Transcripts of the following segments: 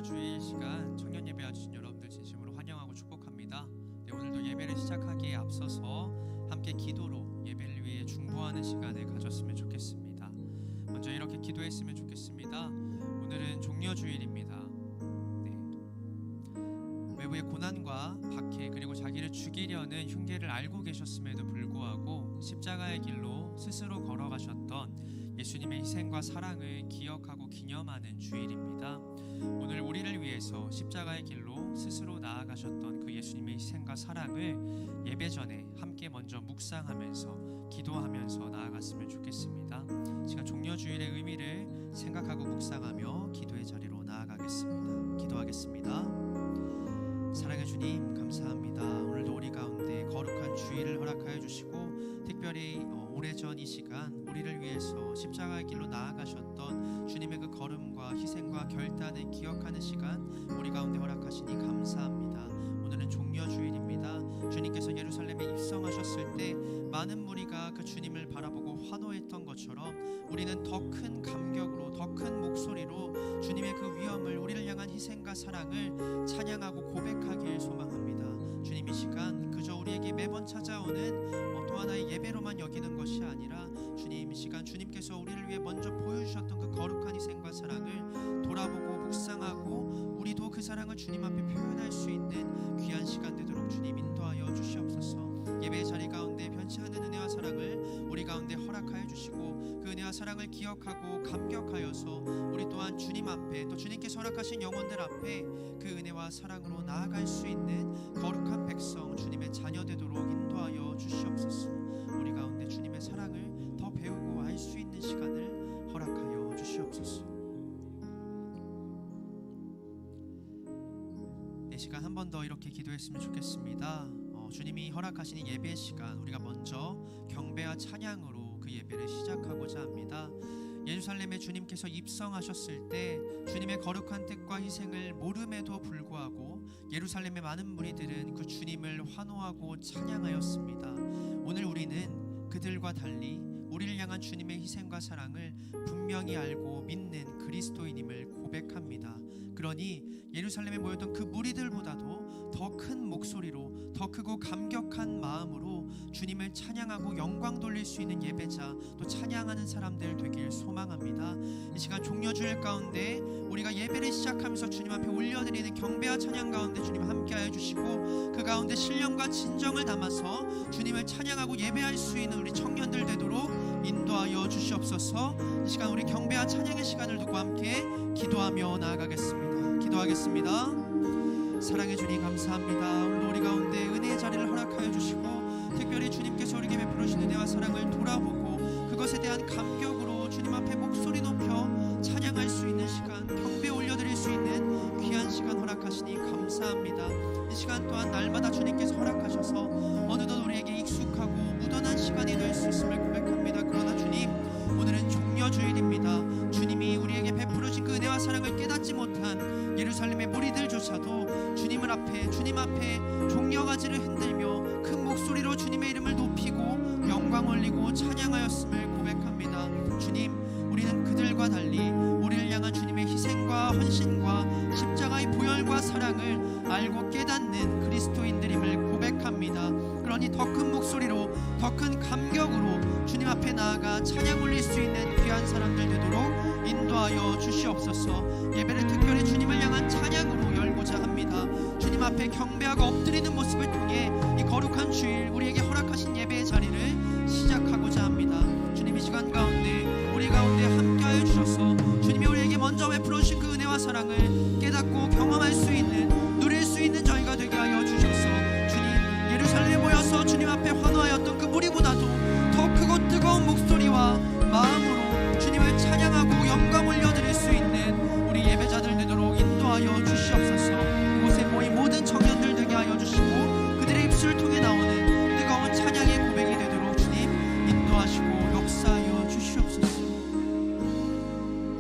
종려주일 시간 청년 예배 와주신 여러분들 진심으로 환영하고 축복합니다. 오늘도 예배를 시작하기에 앞서서 함께 기도로 예배를 위해 중보하는 시간을 가졌으면 좋겠습니다. 먼저 이렇게 기도했으면 좋겠습니다. 오늘은 종려주일입니다. 외부의 고난과 박해 그리고 자기를 죽이려는 흉계를 알고 계셨음에도 불구하고 십자가의 길로 스스로 걸어가셨던 예수님의 희생과 사랑을 기억하고 기념하는 주일입니다. 오늘 우리를 위해서 십자가의 길로 스스로 나아가셨던 그 예수님의 희생과 사랑을 예배 전에 함께 먼저 묵상하면서 기도하면서 나아갔으면 좋겠습니다. 시간 종려주일의 의미를 생각하고 묵상하며 기도의 자리로 나아가겠습니다. 기도하겠습니다. 사랑의 주님 감사합니다. 오늘도 우리 가운데 거룩한 주일을 허락하여 주시고 특별히 오래전 이 시간 우리를 위해서 십자가의 길로 나아가셨던 주님의 그 걸음과 희생과 결단을 기억하는 시간 우리 가운데 허락하시니 감사합니다. 오늘은 종려주일입니다. 주님께서 예루살렘에 입성하셨을 때 많은 무리가 그 주님을 바라보고 환호했던 것처럼 우리는 더 큰 감격으로 더 큰 목소리로 주님의 그 위엄을 우리를 향한 희생과 사랑을 찬양하고 고백하길 소망합니다. 주님 이 시간 그저 우리에게 매번 찾아오는 또 하나의 예배로만 여기는 것이 아니라 주님 이 시간 주님께서 우리를 위해 먼저 보여주셨던 그 거룩한 희생과 사랑을 돌아보고 묵상하고 우리도 그 사랑을 주님 앞에 표현할 수 있는 귀한 시간 되도록 주님 인도하여 주시옵소서. 예배의 자리 가운데 변치 않는 은혜와 사랑을 우리 가운데 허락하여 주시고 그 은혜와 사랑을 기억하고 감격하여서 우리 또한 주님 앞에 또 주님께서 허락하신 영혼들 앞에 그 은혜와 사랑으로 나아갈 수 있는 거룩한 백성 주님의 자녀 되도록 인도하여 주시옵소서. 우리 가운데 주님의 사랑을 더 배우고 알 수 있는 시간을 허락하여 주시옵소서. 이 시간 한 번 더 이렇게 기도했으면 좋겠습니다. 주님이 허락하시는 예배 시간 우리가 먼저 경배와 찬양으로 그 예배를 시작하고자 합니다. 예루살렘에 주님께서 입성하셨을 때 주님의 거룩한 뜻과 희생을 모름에도 불구하고 예루살렘의 많은 무리들은 그 주님을 환호하고 찬양하였습니다. 오늘 우리는 그들과 달리 우리를 향한 주님의 희생과 사랑을 분명히 알고 믿는 그리스도인임을 고백합니다. 그러니 예루살렘에 모였던 그 무리들보다도 더 큰 목소리로 더 크고 감격한 마음으로 주님을 찬양하고 영광 돌릴 수 있는 예배자 또 찬양하는 사람들 되길 소망합니다. 이 시간 종려주일 가운데 우리가 예배를 시작하면서 주님 앞에 올려드리는 경배와 찬양 가운데 주님 함께하여 주시고 그 가운데 신령과 진정을 담아서 주님을 찬양하고 예배할 수 있는 우리 청년들 되도록 인도하여 주시옵소서. 이 시간 우리 경배와 찬양의 시간을 두고 함께 기도하며 나아가겠습니다. 기도하겠습니다. 사랑의 주님 감사합니다. 오늘 우리 가운데 은혜의 자리를 허락하여 주시고 특별히 주님께서 우리에게 베풀어 주신 은혜와 사랑을 돌아보고 그것에 대한 감격으로 주님 앞에 목소리 높여 찬양할 수 있는 시간 경배 올려드릴 수 있는 귀한 시간 허락하시니 감사합니다. 이 시간 또한 날마다 주님께서 허락하셔서 어느덧 우리에게 익숙하고 무던한 시간이 될 수 있음을 고백합니다. 그러나 주님 오늘은 종려주일입니다. 주님이 우리에게 베풀어 주신 그 은혜와 사랑을 깨닫지 못한 예루살렘의 무리들조차도 주님 앞에 종려가지를 흔들며 큰 목소리로 주님의 이름을 높이고 영광 올리고 찬양하였음을 고백합니다. 주님 우리는 그들과 달리 우리를 향한 주님의 희생과 헌신과 십자가의 보혈과 사랑을 알고 깨닫는 그리스도인들임을 고백합니다. 그러니 더 큰 목소리로 더 큰 감격으로 주님 앞에 나아가 찬양 올릴 수 있는 귀한 사람들 되도록 인도하여 주시옵소서. 예배를 특별히 주님을 향한 찬양으로 열고자 합니다. 주님 앞에 경배하고 엎드리는 모습을 통해 이 거룩한 주일 우리에게 허락하신 예배의 자리를 시작하고자 합니다. 주님 이 시간 가운데 우리 가운데 함께하여 주셔서 주님이 우리에게 먼저 베풀어 주신 그 은혜와 사랑을 깨닫고 경험할 수 있는 누릴 수 있는 저희가 되게 하여 주셔서 주님 예루살렘에 모여서 주님 앞에 환호하였던 그 무리보다도 더 크고 뜨거운 목소리와 마음으로 주님을 찬양하고 영광 올려드릴 수 있는 우리 예배자들 되도록 인도하여 주시옵소서. 이곳에 모인 모든 청년들 되게 하여 주시고 그들의 입술을 통해 나오는 뜨거운 찬양의 고백이 되도록 주님 인도하시고 역사하여 주시옵소서.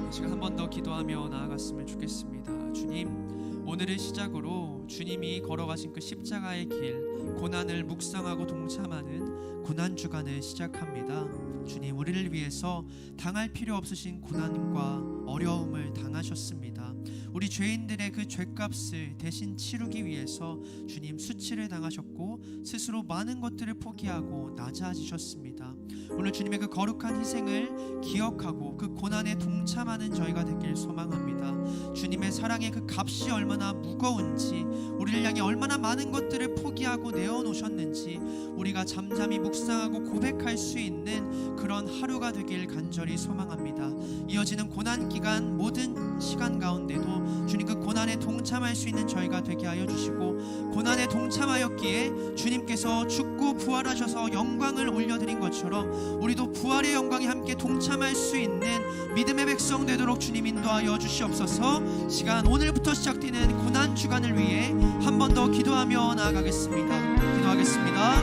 이 시간 한 번 더 기도하며 나아갔으면 좋겠습니다. 주님 오늘을 시작으로 주님이 걸어가신 그 십자가의 길, 고난을 묵상하고 동참하는 고난주간을 시작합니다. 주님, 우리를 위해서 당할 필요 없으신 고난과 어려움을 당하셨습니다. 우리 죄인들의 그 죄값을 대신 치르기 위해서 주님 수치를 당하셨고 스스로 많은 것들을 포기하고 낮아지셨습니다. 오늘 주님의 그 거룩한 희생을 기억하고 그 고난에 동참하는 저희가 되길 소망합니다. 주님의 사랑의 그 값이 얼마나 무거운지, 우리를 향해 얼마나 많은 것들을 포기하고 내어놓으셨는지 우리가 잠잠히 묵상하고 고백할 수 있는 그런 하루가 되길 간절히 소망합니다. 이어지는 고난 기간 모든 시간 가운데도 주님 그 고난에 동참할 수 있는 저희가 되게 하여 주시고, 고난에 동참하였기에 주님께서 죽고 부활하셔서 영광을 올려드린 것처럼 우리도 부활의 영광에 함께 동참할 수 있는 믿음의 백성 되도록 주님 인도하여 주시옵소서. 시간 오늘부터 시작되는 고난 주간을 위해 한 번 더 기도하며 나아가겠습니다. 기도하겠습니다.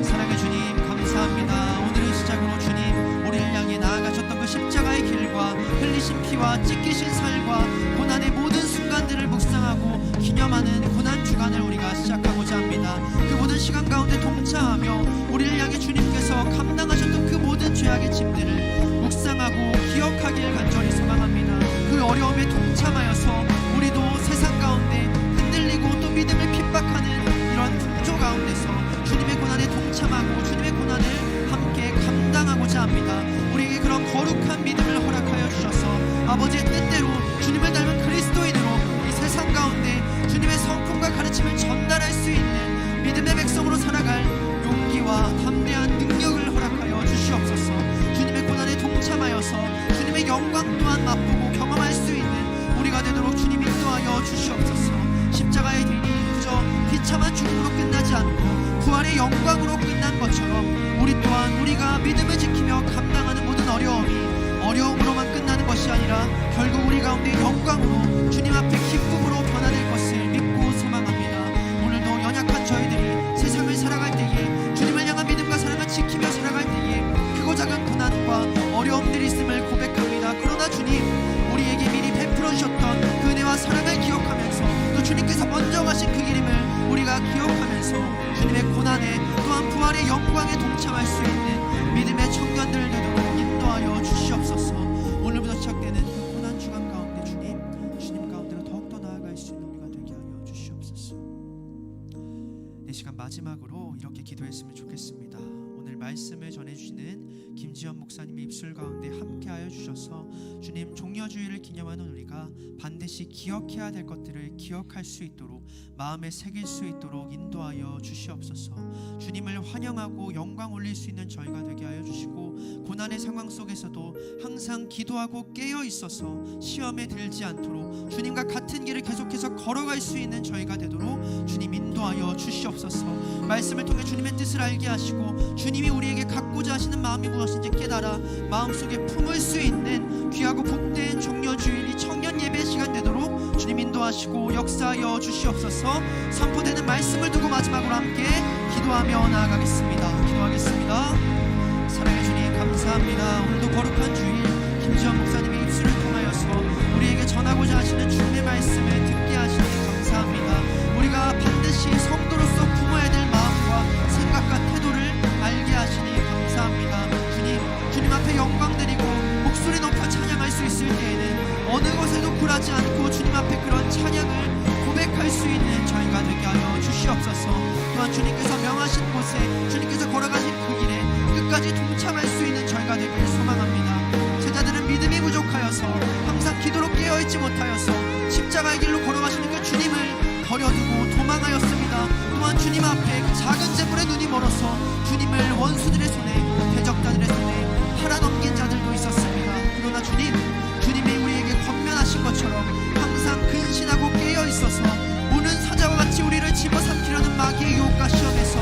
사랑의 주님, 감사합니다. 오늘을 시작으로 주님 우리를 향해 나아가셨던 그 십자가의 길과 흘리신 피와 찢기신 살과 고난의 모든 순간들을 묵상하고 기념하는 고난 주간을 우리가 시작하고자 합니다. 그 모든 시간 가운데 동참하며 우리를 향해 주님께서 감당하셨던 그 모든 죄악의 짐들을 묵상하고 기억하길 간절히 소망합니다. 그 어려움에 동참하여서 우리도 세상 가운데 흔들리고 또 믿음을 핍박하는 이런 풍조 가운데서 주님의 고난에 동참하고 주님의 고난을 함께 감당하고자 합니다. 우리에게 그런 거룩한 믿음을 허락하여 주셔서 아버지의 뜻대로 주님을 닮은 그리스도인으로 이 세상 가운데 주님의 성품과 가르침을 전달할 수 있는 믿음의 백성으로 살아갈 용기와 담대한 능력을 허락하여 주시옵소서. 주님의 고난에 동참하여서 주님의 영광 또한 맛보고 경험할 수 있는 우리가 되도록 주님 인도하여 주시옵소서. 십자가의 길이 그저 비참한 죽음으로 끝나지 않고 부활의 영광으로 끝난 것처럼 우리 또한 우리가 믿음을 지키며 감당하는 모든 어려움으로만 끝나는 것이 아니라 결국 우리 가운데 영광으로 주님 앞에 기쁨으로 변화될 것을 믿고 소망합니다. 오늘도 연약한 저희들이 세상을 살아갈 때에 주님을 향한 믿음과 사랑을 지키며 살아갈 때에 크고 작은 고난과 어려움들이 있음을 고백합니다. 그러나 주님, 우리에게 미리 베풀어 주셨던 그 은혜와 사랑을 기억하면서 또 주님께서 먼저 가신 그 길임을 우리가 기억하면서 주님의 고난에 또한 부활의 영광에 동참할 수 있는 믿음의 청년들 되도록 인도하여 주시옵소서. 오늘부터 시작되는 그 고난 주간 가운데 주님 가운데로 더욱더 나아갈 수 있는 우리가 되게 하여 주시옵소서. 이 시간 마지막으로 이렇게 기도했으면 좋겠습니다. 오늘 말씀을 전해주시는 김지현 목사님의 입술 가운데 함께하여 주셔서 주님 종려주일을 기념하는 우리가 반드시 기억해야 될 것들을 기억할 수 있도록 마음에 새길 수 있도록 인도하여 주시옵소서. 주님을 환영하고 영광 올릴 수 있는 저희가 되게 하여 주시고, 고난의 상황 속에서도 항상 기도하고 깨어 있어서 시험에 들지 않도록 주님과 같은 길을 계속해서 걸어갈 수 있는 저희가 되도록 주님 인도하여 주시옵소서. 말씀을 통해 주님의 뜻을 알게 하시고 주님이 우리에게 갖고자 하시는 마음이 무엇인지 깨달아 마음속에 품을 수 있는 귀하고 복된 종려주일이 청년 예배 시간 되도록 주님 인도하시고 역사하여 주시옵소서. 선포되는 말씀을 두고 마지막으로 함께 기도하며 나아가겠습니다. 기도하겠습니다. 사랑의 주님, 감사합니다. 오늘도 거룩한 주일 김지현 목사님의 입술을 통하여서 우리에게 전하고자 하시는 주님의 말씀을 듣게 하시니 감사합니다. 우리가 반드시 성도로서 품어야 될 마음과 생각과 태도를 알게 하시니 감사합니다. 주님 앞에 영광 드리고 목소리 높여 찬양할 수 있을 때에는 어느 곳에도 굴하지 않고 주님 앞에 그런 찬양을 고백할 수 있는 저희가 되게 하여 주시옵소서. 또한 주님께서 명하신 곳에 주님께서 걸어가신 그 길에 끝까지 동참할 수 있는 저희가 되길 소망합니다. 제자들은 믿음이 부족하여서 항상 기도로 깨어있지 못하여서 십자가의 길로 걸어가시는 그 주님을 버려두고 도망하였습니다. 또한 주님 앞에 그 작은 재물에 눈이 멀어서 주님을 원수들의 손에, 대적자들의 손에 팔아넘긴 자들도 있었습니다. 그러나 주님이 우리에게 권면하신 것처럼 항상 근신하고 깨어있어서 오는 사자와 같이 우리를 집어삼키려는 마귀의 유혹과 시험에서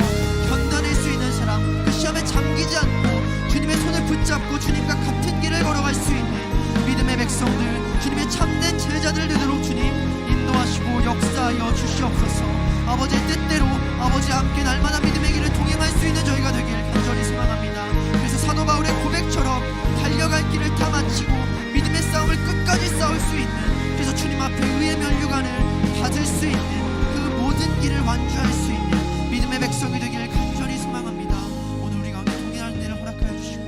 견뎌낼 수 있는 사람, 그 시험에 잠기지 않고 주님의 손을 붙잡고 주님과 같은 길을 걸어갈 수 있는 믿음의 백성들, 주님의 참된 제자들 되도록 주님 인도하시고 역사하여 주시옵소서. 아버지의 뜻대로 아버지와 함께 날마다 믿음의 길을 동행할 수 있는 저희가 되길 간절히 소망합니다. 그래서 사도 바울의 고백처럼 달려갈 길을 다 마치고 믿음의 싸움을 끝까지 싸울 수 있는, 그래서 주님 앞에 의의 면류관을 완주할 수 있는 믿음의 백성이 되기를 간절히 소망합니다. 오늘 우리 가운데 동일한 은혜를 허락하여 주시고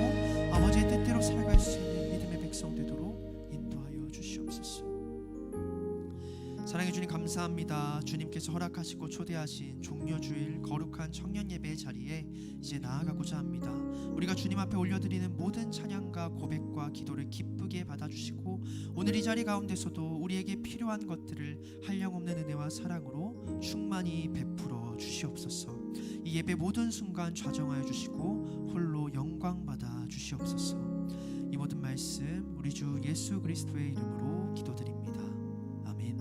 아버지의 뜻대로 살아갈 수 있는 믿음의 백성 되도록 인도하여 주시옵소서. 사랑해 주님 감사합니다. 주님께서 허락하시고 초대하신 종려주일 거룩한 청년 예배의 자리에 이제 나아가고자 합니다. 우리가 주님 앞에 올려드리는 모든 찬양과 고백과 기도를 기쁘게 받아주시고 오늘 이 자리 가운데서도 우리에게 필요한 것들을 한량없는 은혜와 사랑으로 충만히 베풀어 주시옵소서. 이 예배 모든 순간 좌정하여 주시고 홀로 영광 받아 주시옵소서. 이 모든 말씀 우리 주 예수 그리스도의 이름으로 기도드립니다. 아멘.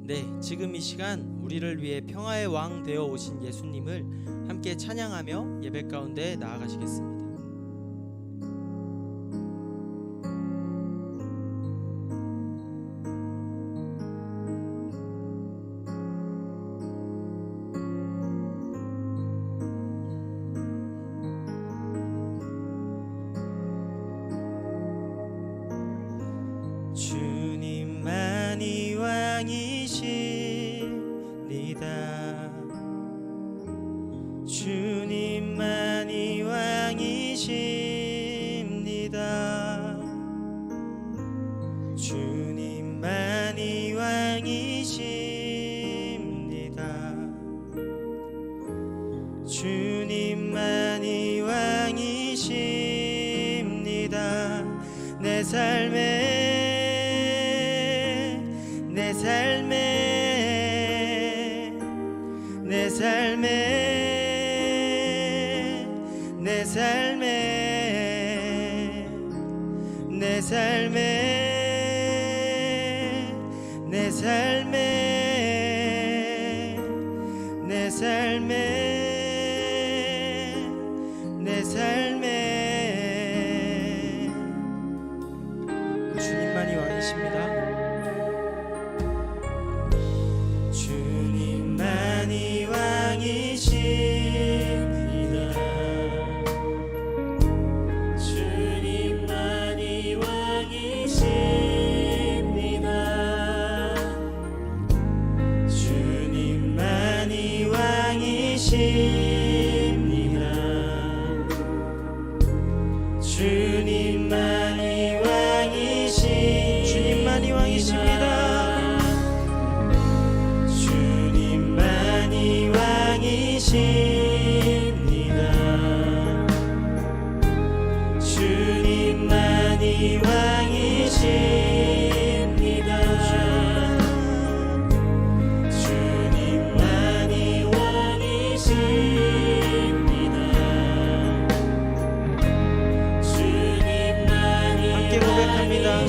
네, 지금 이 시간 우리를 위해 평화의 왕 되어 오신 예수님을 함께 찬양하며 예배 가운데 나아가시겠습니다. 주님만이 왕이십니다. 주님만이 왕이십니다. 주님만이 왕이십니다. 주님만이 왕이십니다. 내 삶에 내 삶에 내 삶에 내 삶에 내 삶에 내 삶에 내 삶에 내 삶에 주님만이 왕이십니다. 주님만이 왕이십니다. 주님만이 왕이십니다. 주님만이 왕이십니다. 주님만이 왕이십니다. 주님만이 왕이십니다. 주님만이 왕이십니다. 주님만이 왕이십니다. 주님만이 함께 고백합니다.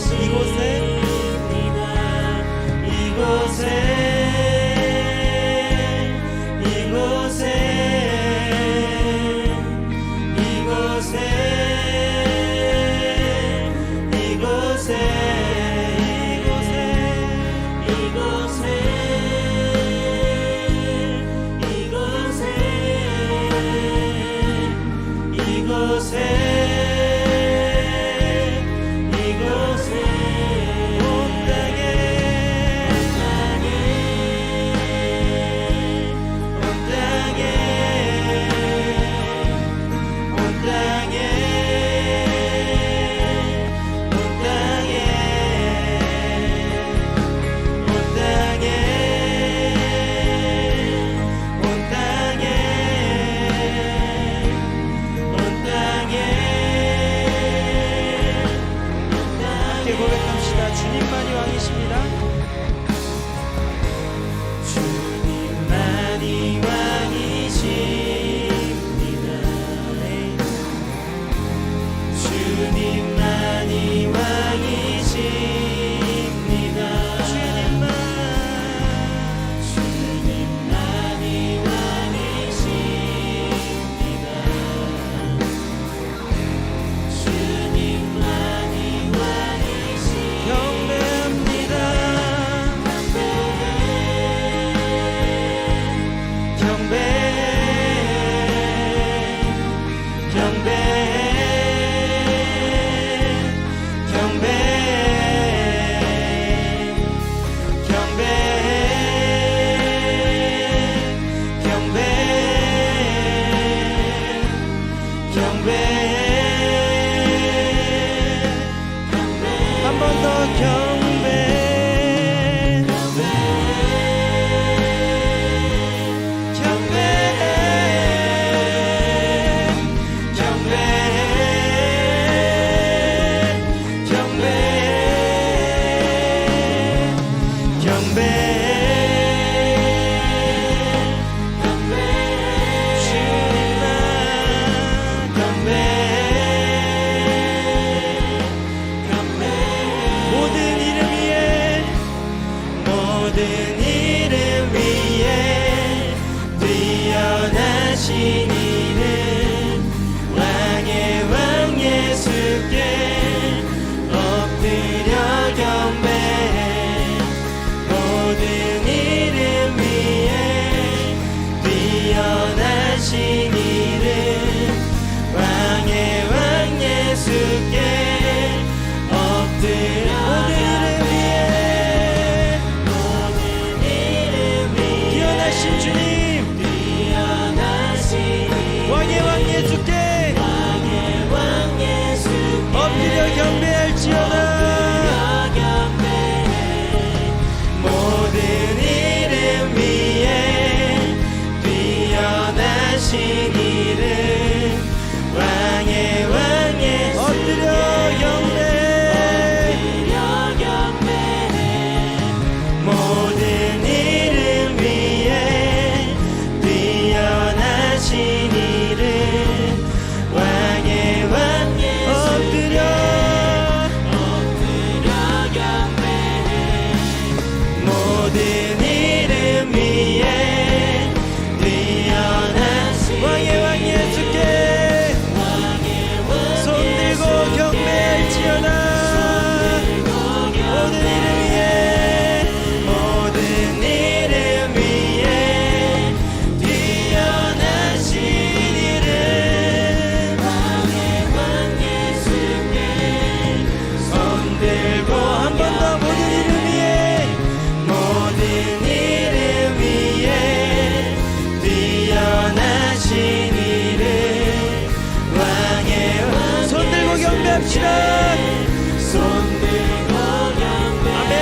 찬양합시다. 손들고 경배 아멘.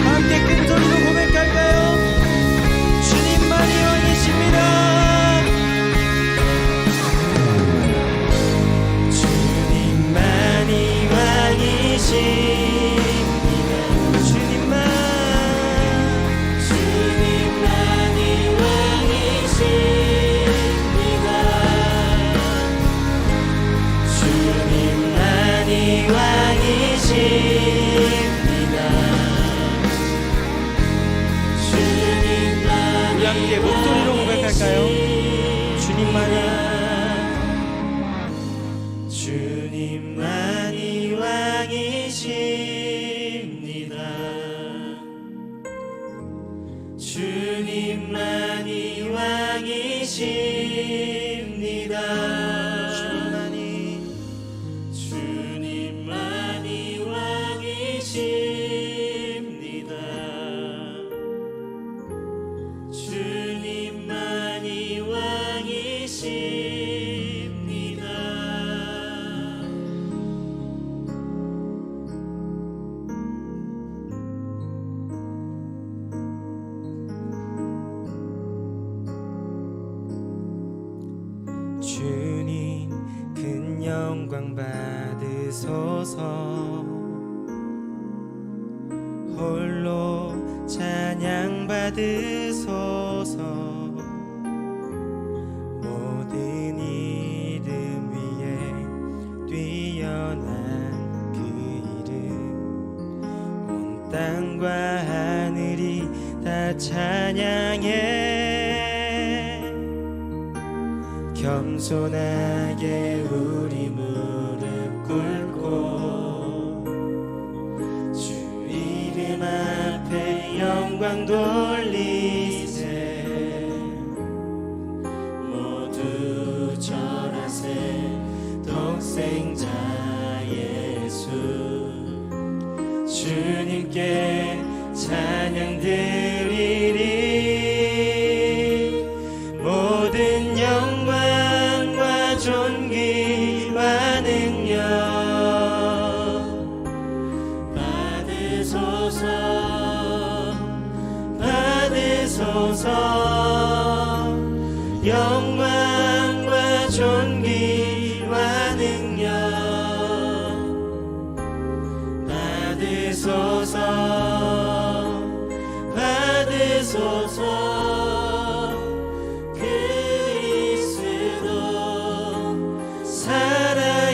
함께 큰 소리로 고백할까요? 주님만이 왕이십니다. 주님만이 왕이십니다. 주님만이 왕이십니다. 주님만이 왕이십니다. 우리 함께 목소리로 고백할까요? 주님만이 왕이십니다. 주님만이 왕이십니다. 주님만이 왕이십니다. 주님만이 왕이십니다. 주님 큰 영광 받으소서. 홀로 찬양 받으소서. 모든 이름 위에 뛰어난 그 이름, 온 땅과 하늘이 다 찬양해. 겸손하게 우리 무릎 꿇고 주 이름 앞에 영광 돌리세. 모두 절하세. 독생자 예수 주님께 찬양 드리리. 모든 영광과 존귀와 능력 받으소서. 받으소서. 영광과 존귀와 능력 받으소서. 받으소서.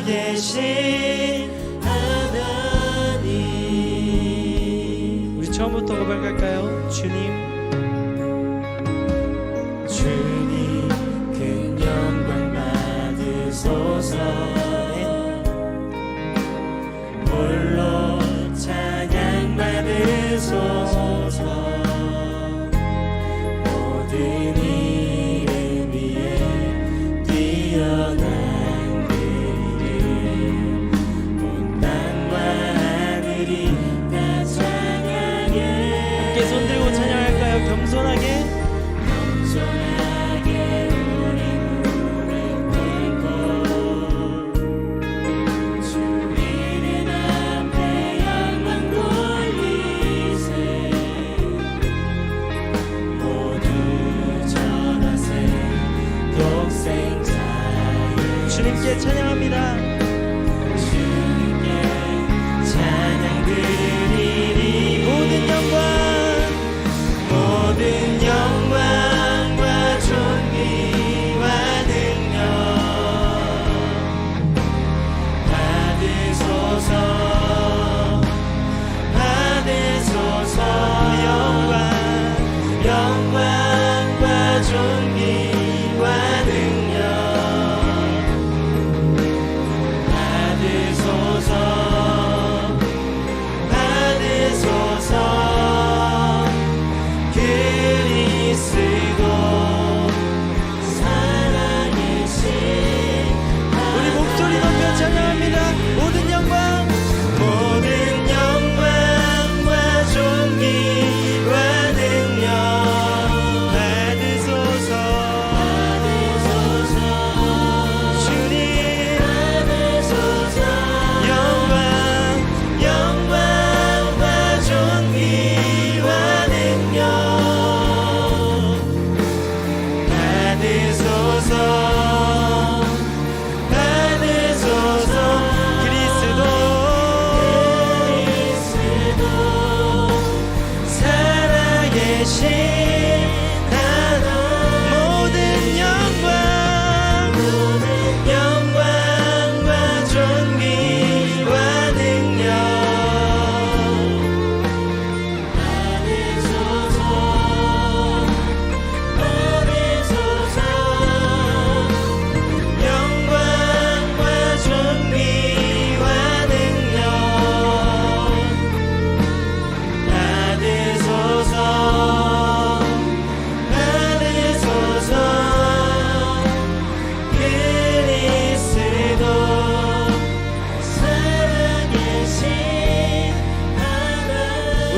살아계신 하나님. 우리 처음부터 고백할까요? 주님 큰 영광 받으소서. 홀로 찬양 받으소서. 모든 이름 위에 뛰어난 손들고 찬양할까요? 겸손하게 우리 무릎 꿇고 주 이름 앞에 영광 돌리세.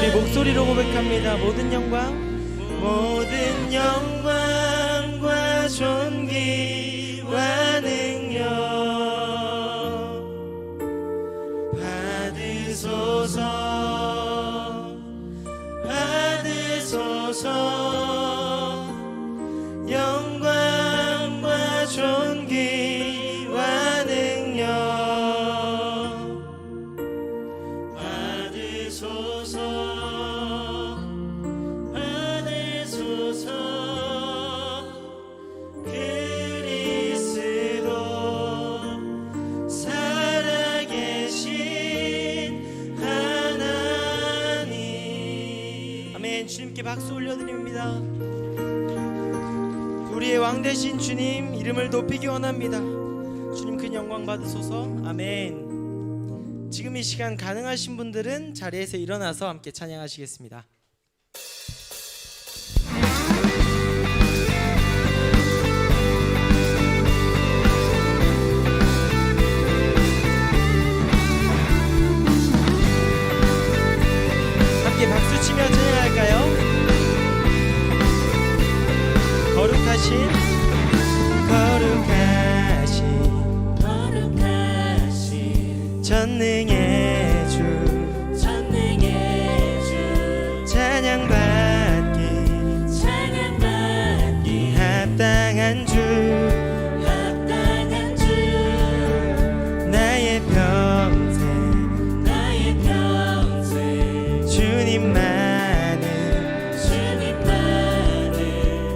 우리 목소리로 고백합니다. 모든 영광과 존귀와 능력 받으소서. 영광과 존귀와 능력 받으소서. 그리스도 살아계신 하나님. 아멘. 주님께 박수 올려드립니다. 우리의 왕 되신 주님 이름을 높이기 원합니다. 주님 큰 영광 받으소서. 아멘. 지금 이 시간 가능하신 분들은 자리에서 일어나서 함께 찬양하시겠습니다. 함께 박수치며 찬양할까요? 거룩하신 전능의 주 찬양받기 합당한 주 나의 평생 주님만을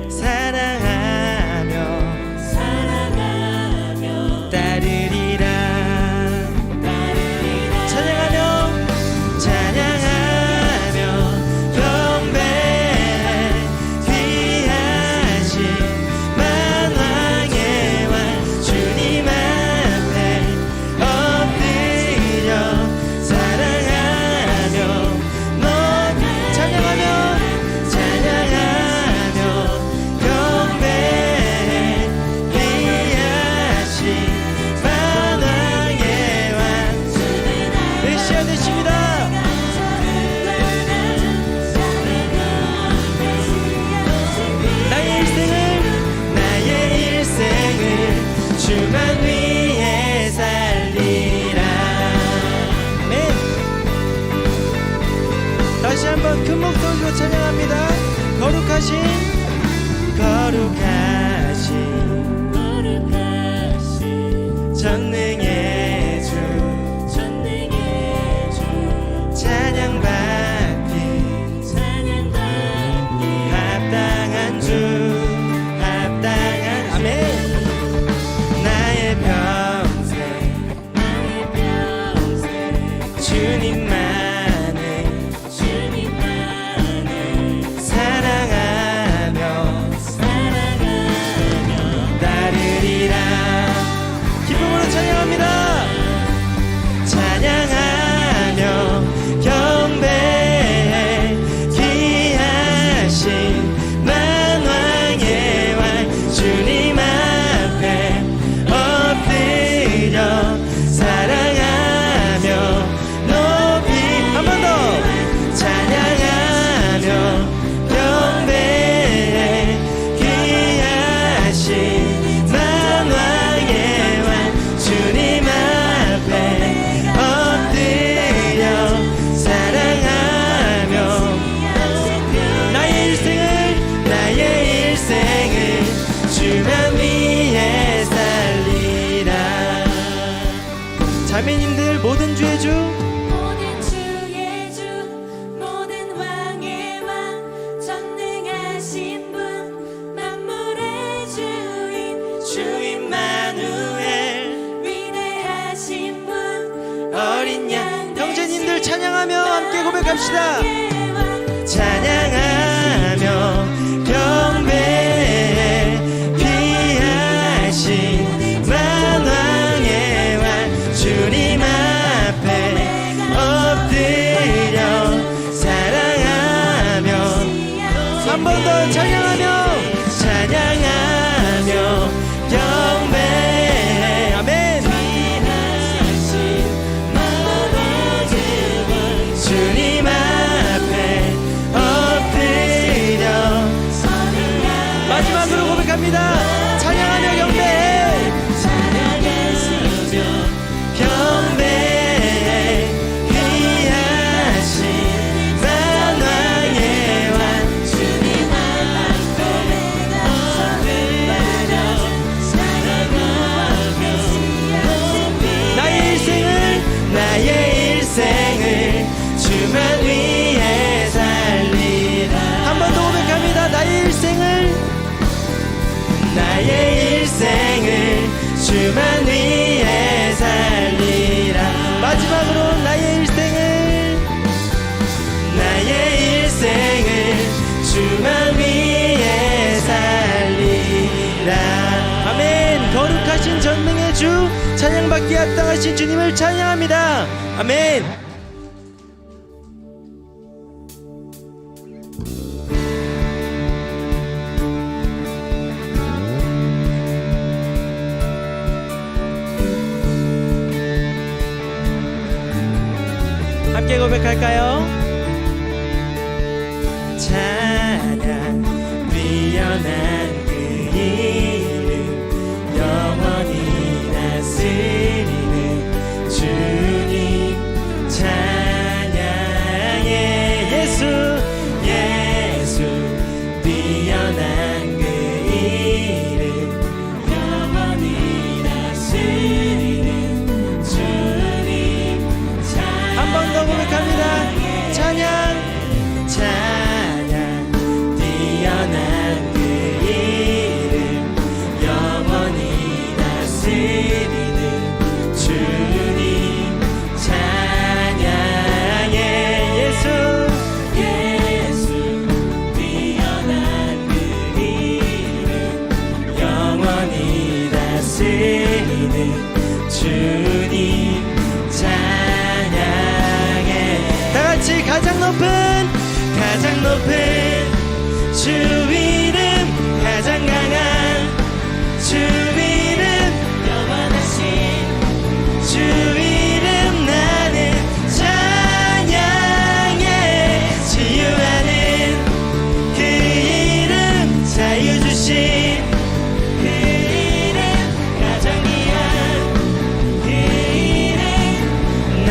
사랑하며 따르리라. 찬양하며 경배해 귀하신 만왕의 왕 주님 앞에 엎드려 사랑하며 높이 찬양하며 경배해 귀하신 만왕의 왕 메시아 되십니다. 나의 일생을 주만 위해 살리라. 네. 다시 한번 큰 목소리로 찬양합니다. 거룩하신 전능의 주 찬양받기 합당한 주 아멘. 나의 평생 주님만을 사랑하며 따르리라. 기쁨으로 찬양합니다. 찬양하며 경배해 귀하신 만왕의 왕 주님 앞에 엎드려 사랑하며 높이 한 번 더 찬양하며 경배해 귀하신 만왕의 왕 주님 앞에 엎드려 사랑하며 나의 일생을 주만 위해 살리라. 자매님들 모든 주의 주 모든 왕의 왕 전능하신 분 만물의 주인 임마누엘 위대하신 분 어린 양 형제님들 찬양하며 함께 고백합시다. 찬양하며 경배해 귀하신 만왕의 왕 주님 앞에 엎드려 사랑하며 한 번 더 찬양하며 경배해 아멘. 주님 앞에 전능하신 주님을 찬양합니다. 아멘. 함께 고백할까요? 찬양 뛰어난 그 이름 영원히 다스리는 주님 찬양해 예수 뛰어난 그 이름 영원히 다스리는 주님 한 번 더 고백합니다. 찬양 뛰어난 그 이름 영원히 다스리는 주님 찬양해 예수 뛰어난 그 이름 영원히 다스리는 주님 찬양해 다같이 가장 높은 주 이름 가장 강한 주 이름 영원하신 주 이름 나는 찬양해 치유하는 그 이름 자유 주신 그 이름 가장 귀한 그 이름 나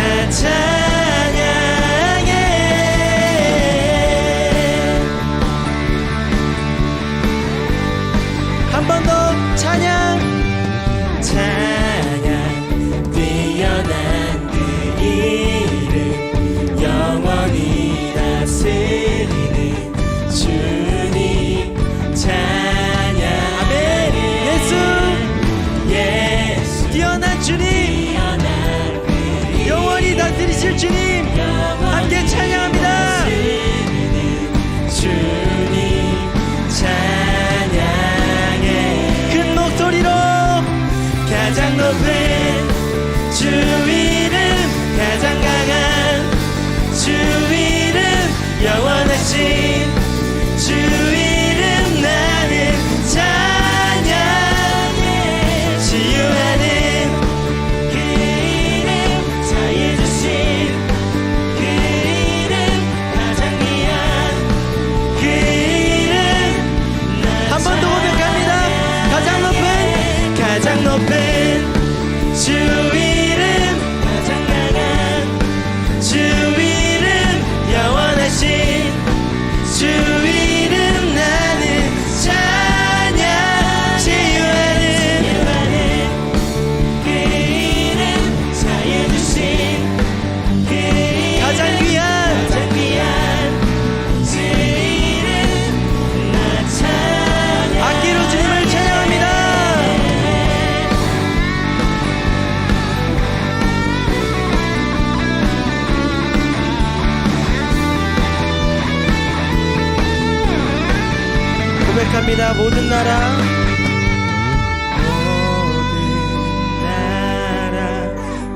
한 번 더 찬양 뛰어난 그 이름 영원히 다스리는 주님 찬양 아멘 예수 뛰어난 주님 영원히 다스리실 주님 함께 찬양합니다. 주님 찬양해 큰 목소리로 가장 높은 주 이름 가장 강한 주 이름 영원하신 주 이름 나는 찬양해 치유하는 그 이름 자유 주신 그 이름 가장 귀한 그 이름 한 번 더 고백합니다. 가장 높은 주 이름 가장 강한 주 이름 영원하신 주 이름 나는 찬양 치유하는 그 이름 자유 주신 그 이름 가장 귀한 주 이름 나 찬양 악기로 주님을 찬양합니다. 고백합니다. 모든 나라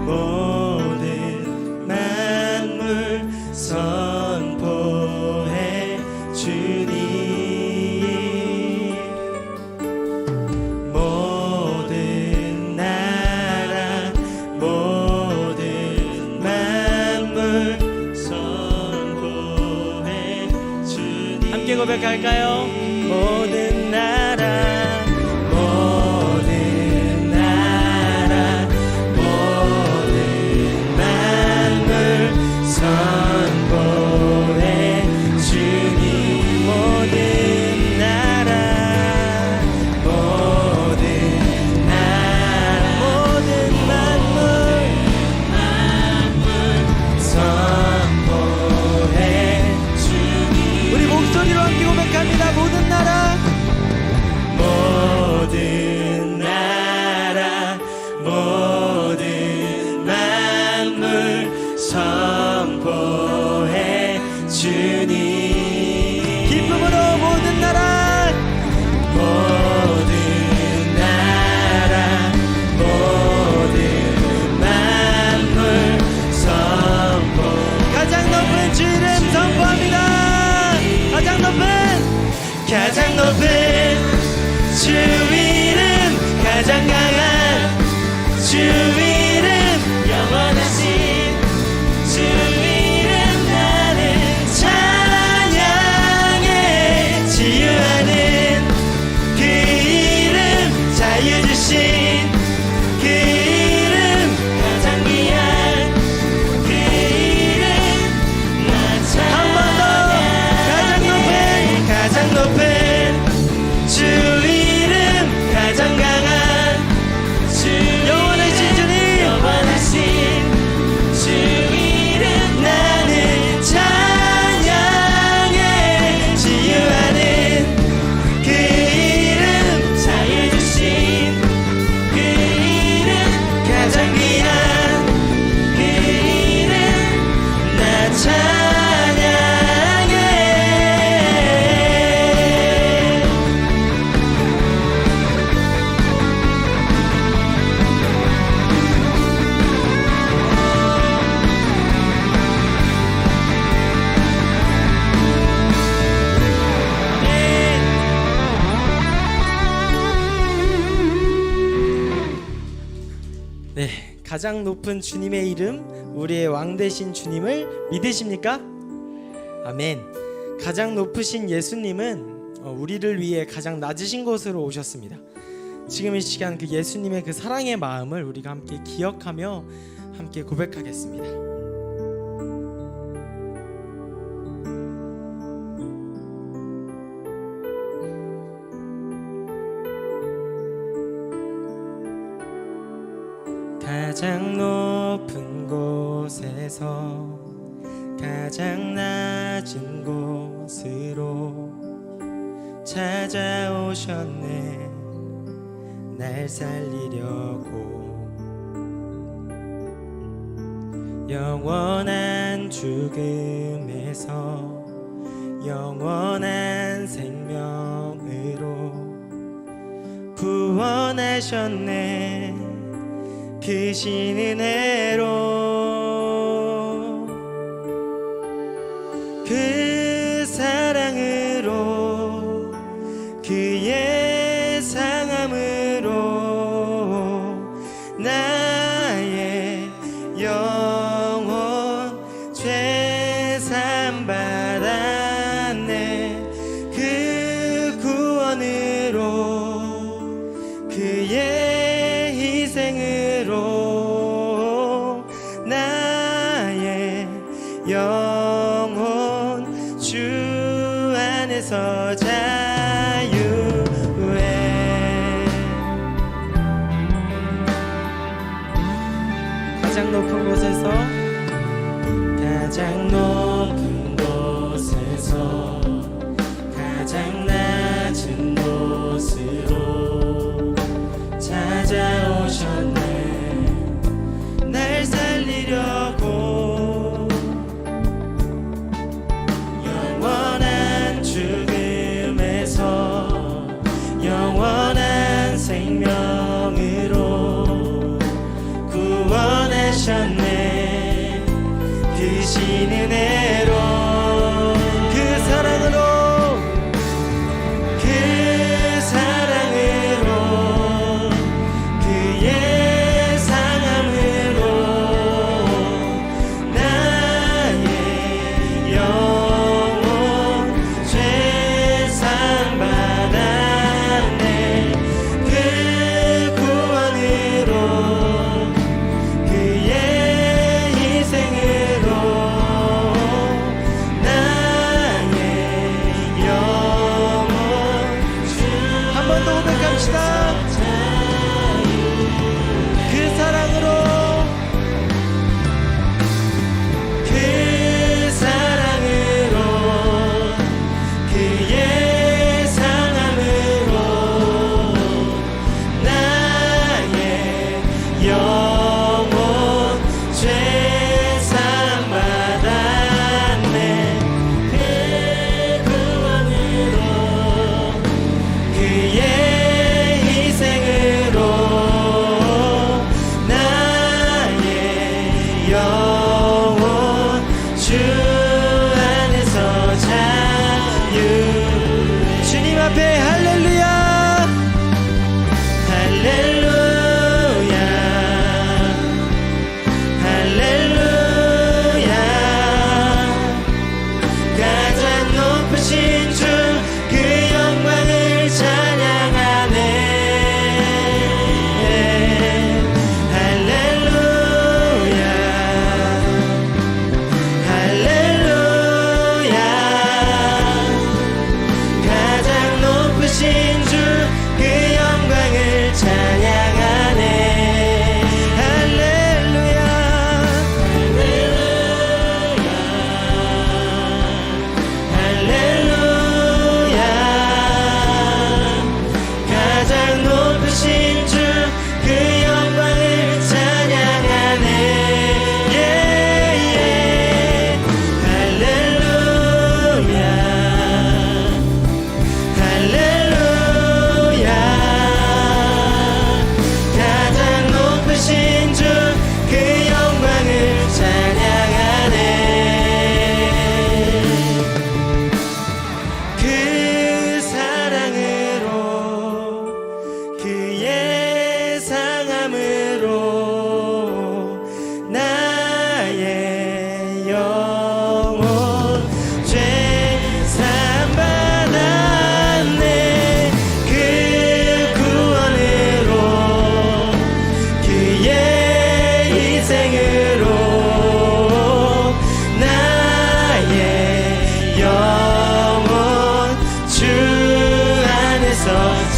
모든 만물 선포해 주님 모든 나라 모든 만물 선포해 주님 함께 고백할까요? 모든 나라 모든 만물 선포해 주님 모든 나라 모든 만물 선포해 주님 우리 목소리로 함께 고백합니다. 모든 나라 모든 만물 선포해 주님 기쁨으로 모든 나라 모든 만물 주 이름 선포합니다. 가장 높은 주 이름, 가장 강한 주 이름, 영원하신 주 이름 나는 찬양해. 치유하는 그 이름, 자유 주신 그 이름, 가장 귀한 그 이름 나 한 번 더. 가장 높은 주 이름, 가장 강한 주 영원하신 주님, 영원하신 주 이름 나는 찬양해. 치유하는 그 이름, 자유 주신 그 이름 가장 귀한 그 이름 나 찬양해. 네, 가장 높은 주님의 이름, 우리의 왕 되신 주님을 믿으십니까? 아멘. 가장 높으신 예수님은 우리를 위해 가장 낮으신 곳으로 오셨습니다. 지금 이 시간 그 예수님의 그 사랑의 마음을 우리가 함께 기억하며 함께 고백하겠습니다. 가장 높은 곳에서 가장 낮은 곳으로 찾아오셨네. 날 살리려고 영원한 죽음에서 영원한 생명으로 구원하셨네. 그 신 은혜로 그 사랑으로 그의 상함으로 나의 영혼 죄산 받았네. 그 구원으로 그의 희생으로 나의 영혼 주 안에서 자유해. 가장 높은 곳에서 가장 높은 곳에서 가장 낮은 곳으로 찾아오셨네. 날 살리려고 영원한 죽음에서 영원한 생명으로 구원하셨네. 그 신 은혜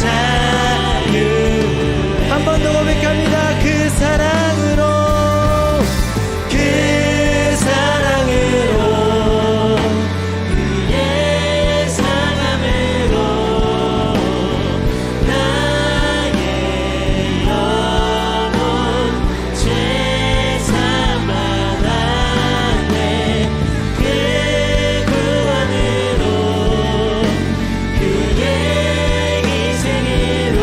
자유해. 한 번 더 고백합니다. 그 사랑으로, 그 사랑으로, 그의 사랑으로 나의 영혼 죄사 받았네. 그 구원으로, 그의 희생으로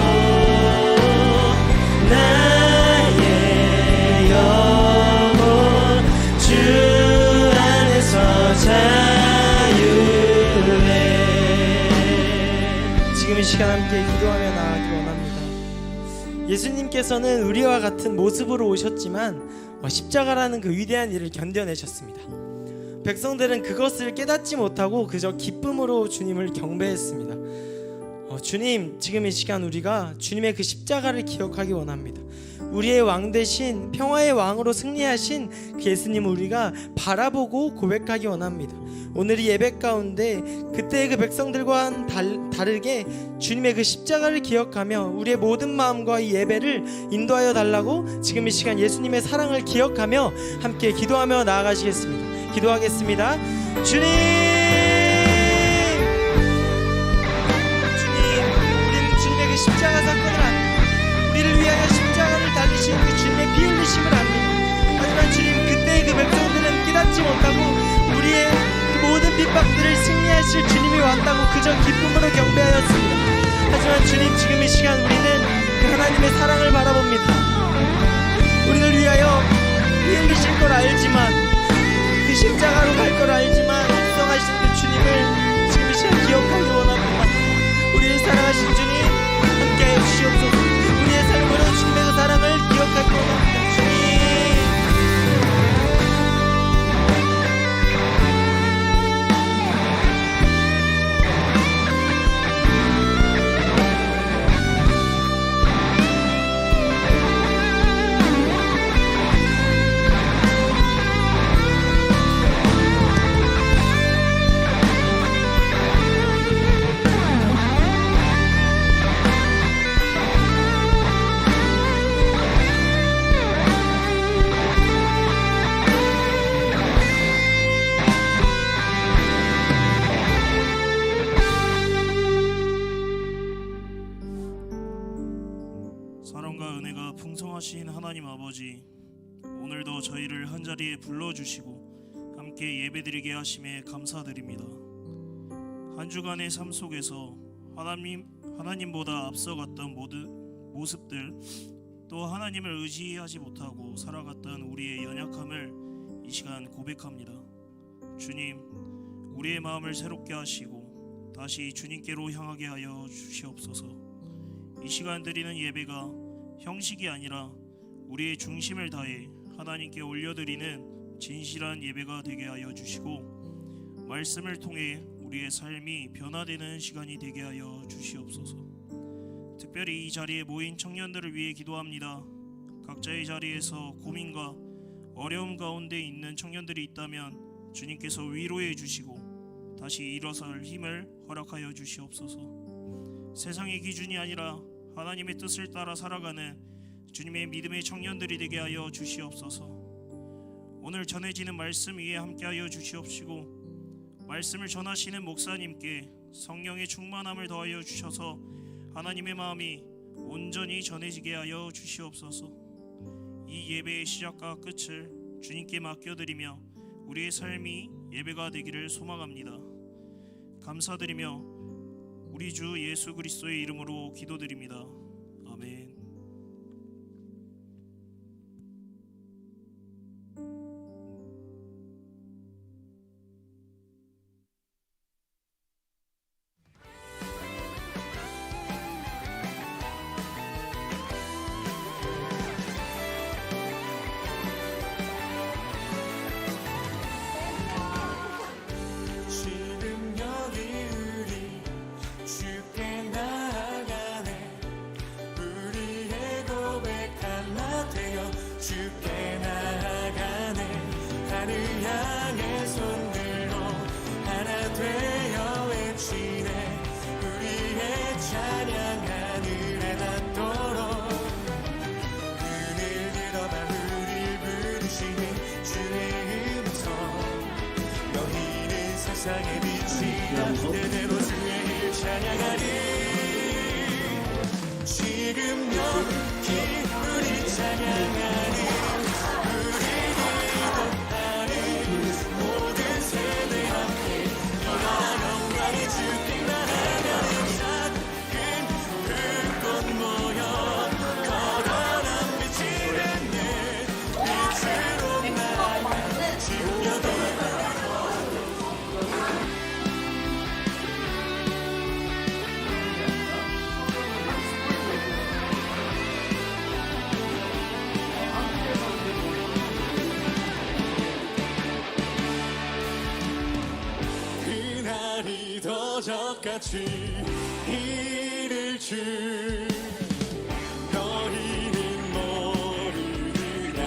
나의 영혼 주 안에서 자유해. 지금 이 시간 함께 기도하며 나아가기 원합니다. 예수님께서는 우리와 같은 모습으로 오셨지만 십자가라는 그 위대한 일을 견뎌내셨습니다. 백성들은 그것을 깨닫지 못하고 그저 기쁨으로 주님을 경배했습니다. 주님, 지금 이 시간 우리가 주님의 그 십자가를 기억하기 원합니다. 우리의 왕 대신 평화의 왕으로 승리하신 그 예수님을 우리가 바라보고 고백하기 원합니다. 오늘 이 예배 가운데 그때의 그 백성들과는 다르게 주님의 그 십자가를 기억하며 우리의 모든 마음과 이 예배를 인도하여 달라고 지금 이 시간 예수님의 사랑을 기억하며 함께 기도하며 나아가시겠습니다. 기도하겠습니다. 주님, 우리는 주님의 그 십자가 사건을 압니다. 우리를 위하여 십자가를 달리신 그 주님의 피 흘리심을 압니다. 하지만 주님, 그때의 그 백성들은 깨닫지 못하고 우리의 그 모든 핍박들을 승리하실 주님이 왔다고 그저 기쁨으로 경배하였습니다. 하지만 주님, 지금 이 시간 우리는 그 하나님의 사랑을 바라봅니다. 우리를 위하여 피 흘리실 걸 알지만, 그 십자가로 갈 걸 알지만 입성하신 그 주님을 지금 이 시간 기억하기 원합니다. 우리를 사랑하신 주님, 함께하여 주시옵소서. 우리의 삶으로 주님의 그 사랑을 기억하기 원합니다. 주님, 사랑과 은혜가 풍성하신 하나님 아버지, 오늘도 저희를 한자리에 불러주시고 함께 예배드리게 하심에 감사드립니다. 한 주간의 삶 속에서 하나님보다 앞서갔던 모든 모습들, 또 하나님을 의지하지 못하고 살아갔던 우리의 연약함을 이 시간 고백합니다. 주님, 우리의 마음을 새롭게 하시고 다시 주님께로 향하게 하여 주시옵소서. 이 시간 드리는 예배가 형식이 아니라 우리의 중심을 다해 하나님께 올려드리는 진실한 예배가 되게 하여 주시고, 말씀을 통해 우리의 삶이 변화되는 시간이 되게 하여 주시옵소서. 특별히 이 자리에 모인 청년들을 위해 기도합니다. 각자의 자리에서 고민과 어려움 가운데 있는 청년들이 있다면 주님께서 위로해 주시고 다시 일어설 힘을 허락하여 주시옵소서. 세상의 기준이 아니라 하나님의 뜻을 따라 살아가는 주님의 믿음의 청년들이 되게 하여 주시옵소서. 오늘 전해지는 말씀 위에 함께하여 주시옵시고, 말씀을 전하시는 목사님께 성령의 충만함을 더하여 주셔서 하나님의 마음이 온전히 전해지게 하여 주시옵소서. 이 예배의 시작과 끝을 주님께 맡겨드리며 우리의 삶이 예배가 되기를 소망합니다. 감사드리며 우리 주 예수 그리스도의 이름으로 기도드립니다. 아멘. 지금 여기 우리 주께 나아가네. 세상의 빛이라 대대로 주의 일 찬양하리. 지금 여기 우리 찬양하리. 우리 기도하리. 모든 세대 함께 너나 영광이 주께 나라는 작은 불꽃 모여 거대한 빛이 됐네. 빛으로 날 지우려도 그날이 더 적같이 이를 줄 너희는 모르느냐.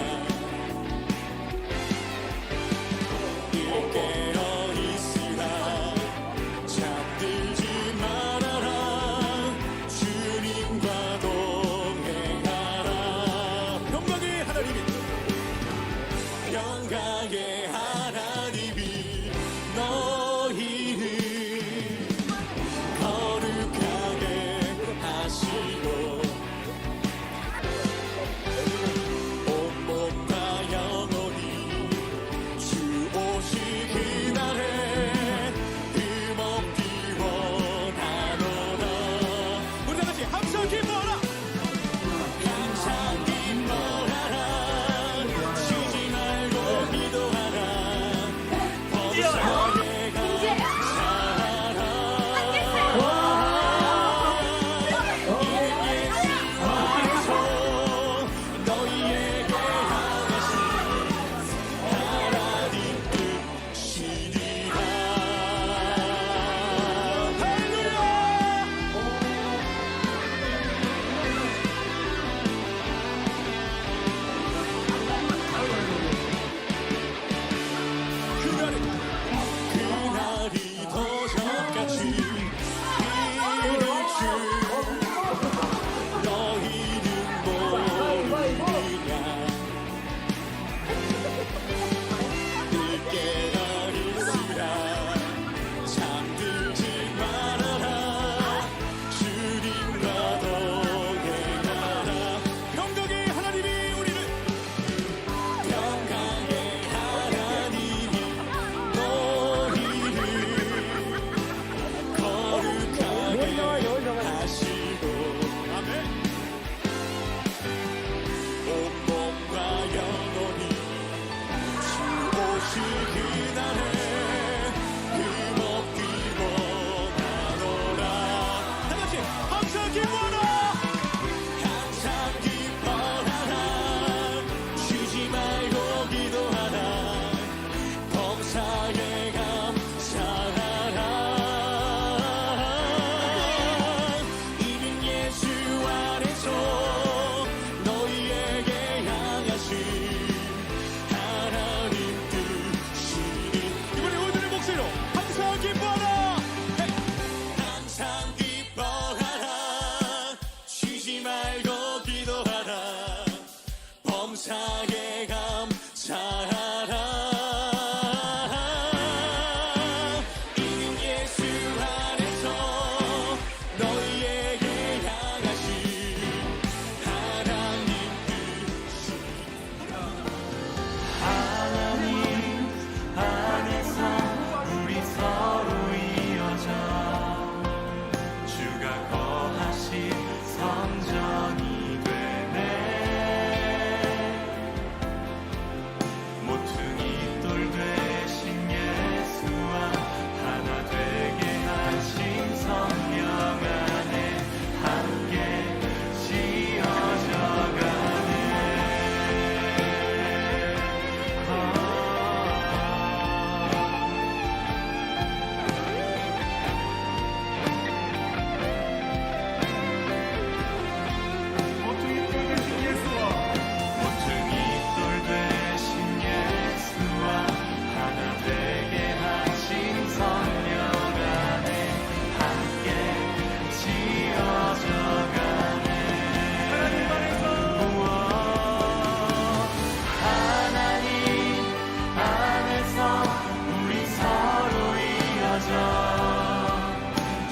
깨어 있으라 잠들지 말아라. 주님과 동행하라. 영광의 하나님이 영광의 하나님이 너희를 거룩하게 하시고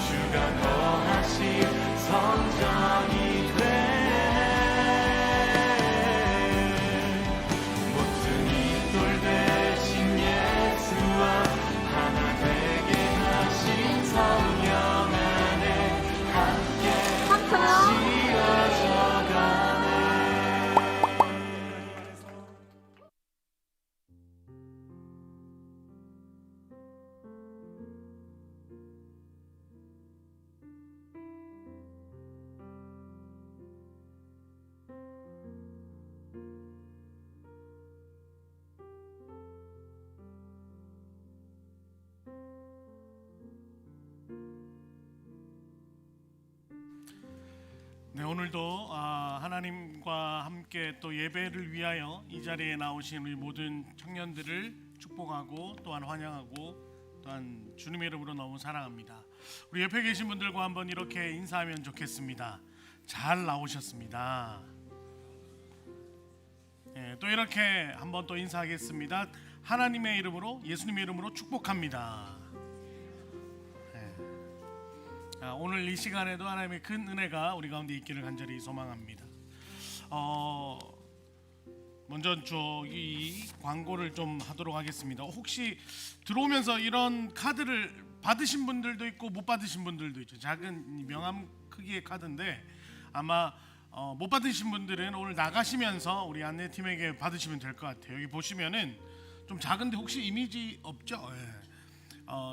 주가 거하신 성전이 돼 모퉁이 돌 대신 예수와 하나 되게 하신 성령 안에 함께 지어져 가네. 네, 오늘도 하나님과 함께 또 예배를 위하여 이 자리에 나오신 우리 모든 청년들을 축복하고 또한 환영하고 또한 주님의 이름으로 너무 사랑합니다. 우리 옆에 계신 분들과 한번 이렇게 인사하면 좋겠습니다. 잘 나오셨습니다. 네, 또 이렇게 한번 또 인사하겠습니다. 하나님의 이름으로, 예수님의 이름으로 축복합니다. 오늘 이 시간에도 하나님의 큰 은혜가 우리 가운데 있기를 간절히 소망합니다. 먼저 이 광고를 좀 하도록 하겠습니다. 혹시 들어오면서 이런 카드를 받으신 분들도 있고 못 받으신 분들도 있죠. 작은 명함 크기의 카드인데 아마 못 받으신 분들은 오늘 나가시면서 우리 안내팀에게 받으시면 될 것 같아요. 여기 보시면은 좀 작은데 혹시 이미지 없죠? 예.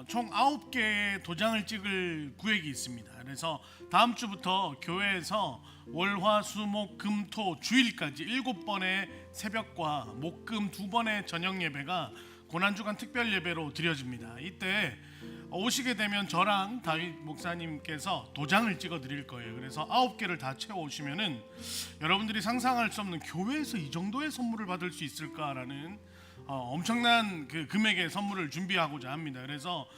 총 9개의 도장을 찍을 구획이 있습니다. 그래서 다음 주부터 교회에서 월, 화, 수, 목, 금, 토, 주일까지 7번의 새벽과 목금 2번의 저녁 예배가 고난주간 특별 예배로 드려집니다. 이때 오시게 되면 저랑 다윗 목사님께서 도장을 찍어 드릴 거예요. 그래서 9개를 다 채워 오시면은 여러분들이 상상할 수 없는 교회에서 이 정도의 선물을 받을 수 있을까라는 엄청난 그 금액의 선물을 준비하고자 합니다. 그래서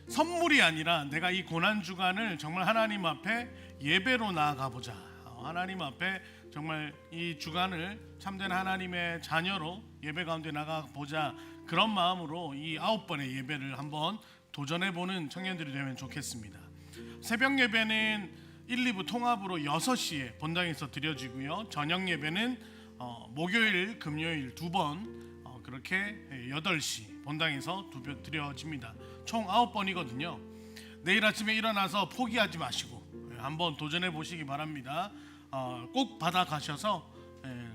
선물이 아니라 내가 이 고난 주간을 정말 하나님 앞에 예배로 나아가 보자. 하나님 앞에 정말 이 주간을 참된 하나님의 자녀로 예배 가운데 나가 보자. 그런 마음으로 이 9번의 예배를 한번 도전해 보는 청년들이 되면 좋겠습니다. 새벽 예배는 1, 2부 통합으로 6시에 본당에서 드려지고요. 저녁 예배는 목요일, 금요일 2번 그렇게 8시 본당에서 드려집니다. 총 9번이거든요. 내일 아침에 일어나서 포기하지 마시고 한번 도전해 보시기 바랍니다. 꼭 받아 가셔서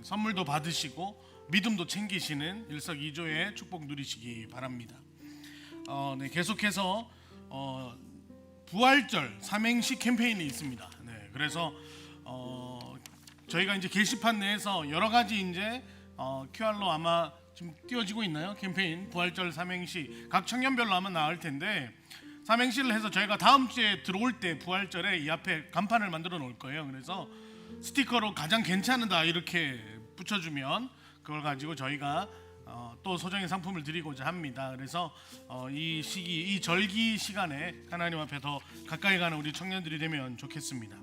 선물도 받으시고 믿음도 챙기시는 일석이조의 축복 누리시기 바랍니다. 네, 계속해서 부활절 삼행시 캠페인이 있습니다. 네, 그래서 저희가 이제 게시판 내에서 여러 가지 이제 QR로 아마 지금 띄워지고 있나요? 캠페인 부활절 삼행시 각 청년별로 아마 나올 텐데 삼행시를 해서 저희가 다음 주에 들어올 때 부활절에 이 앞에 간판을 만들어 놓을 거예요. 그래서 스티커로 가장 괜찮다 이렇게 붙여주면 그걸 가지고 저희가 또 소정의 상품을 드리고자 합니다. 그래서 이 시기, 이 절기 시간에 하나님 앞에 더 가까이 가는 우리 청년들이 되면 좋겠습니다.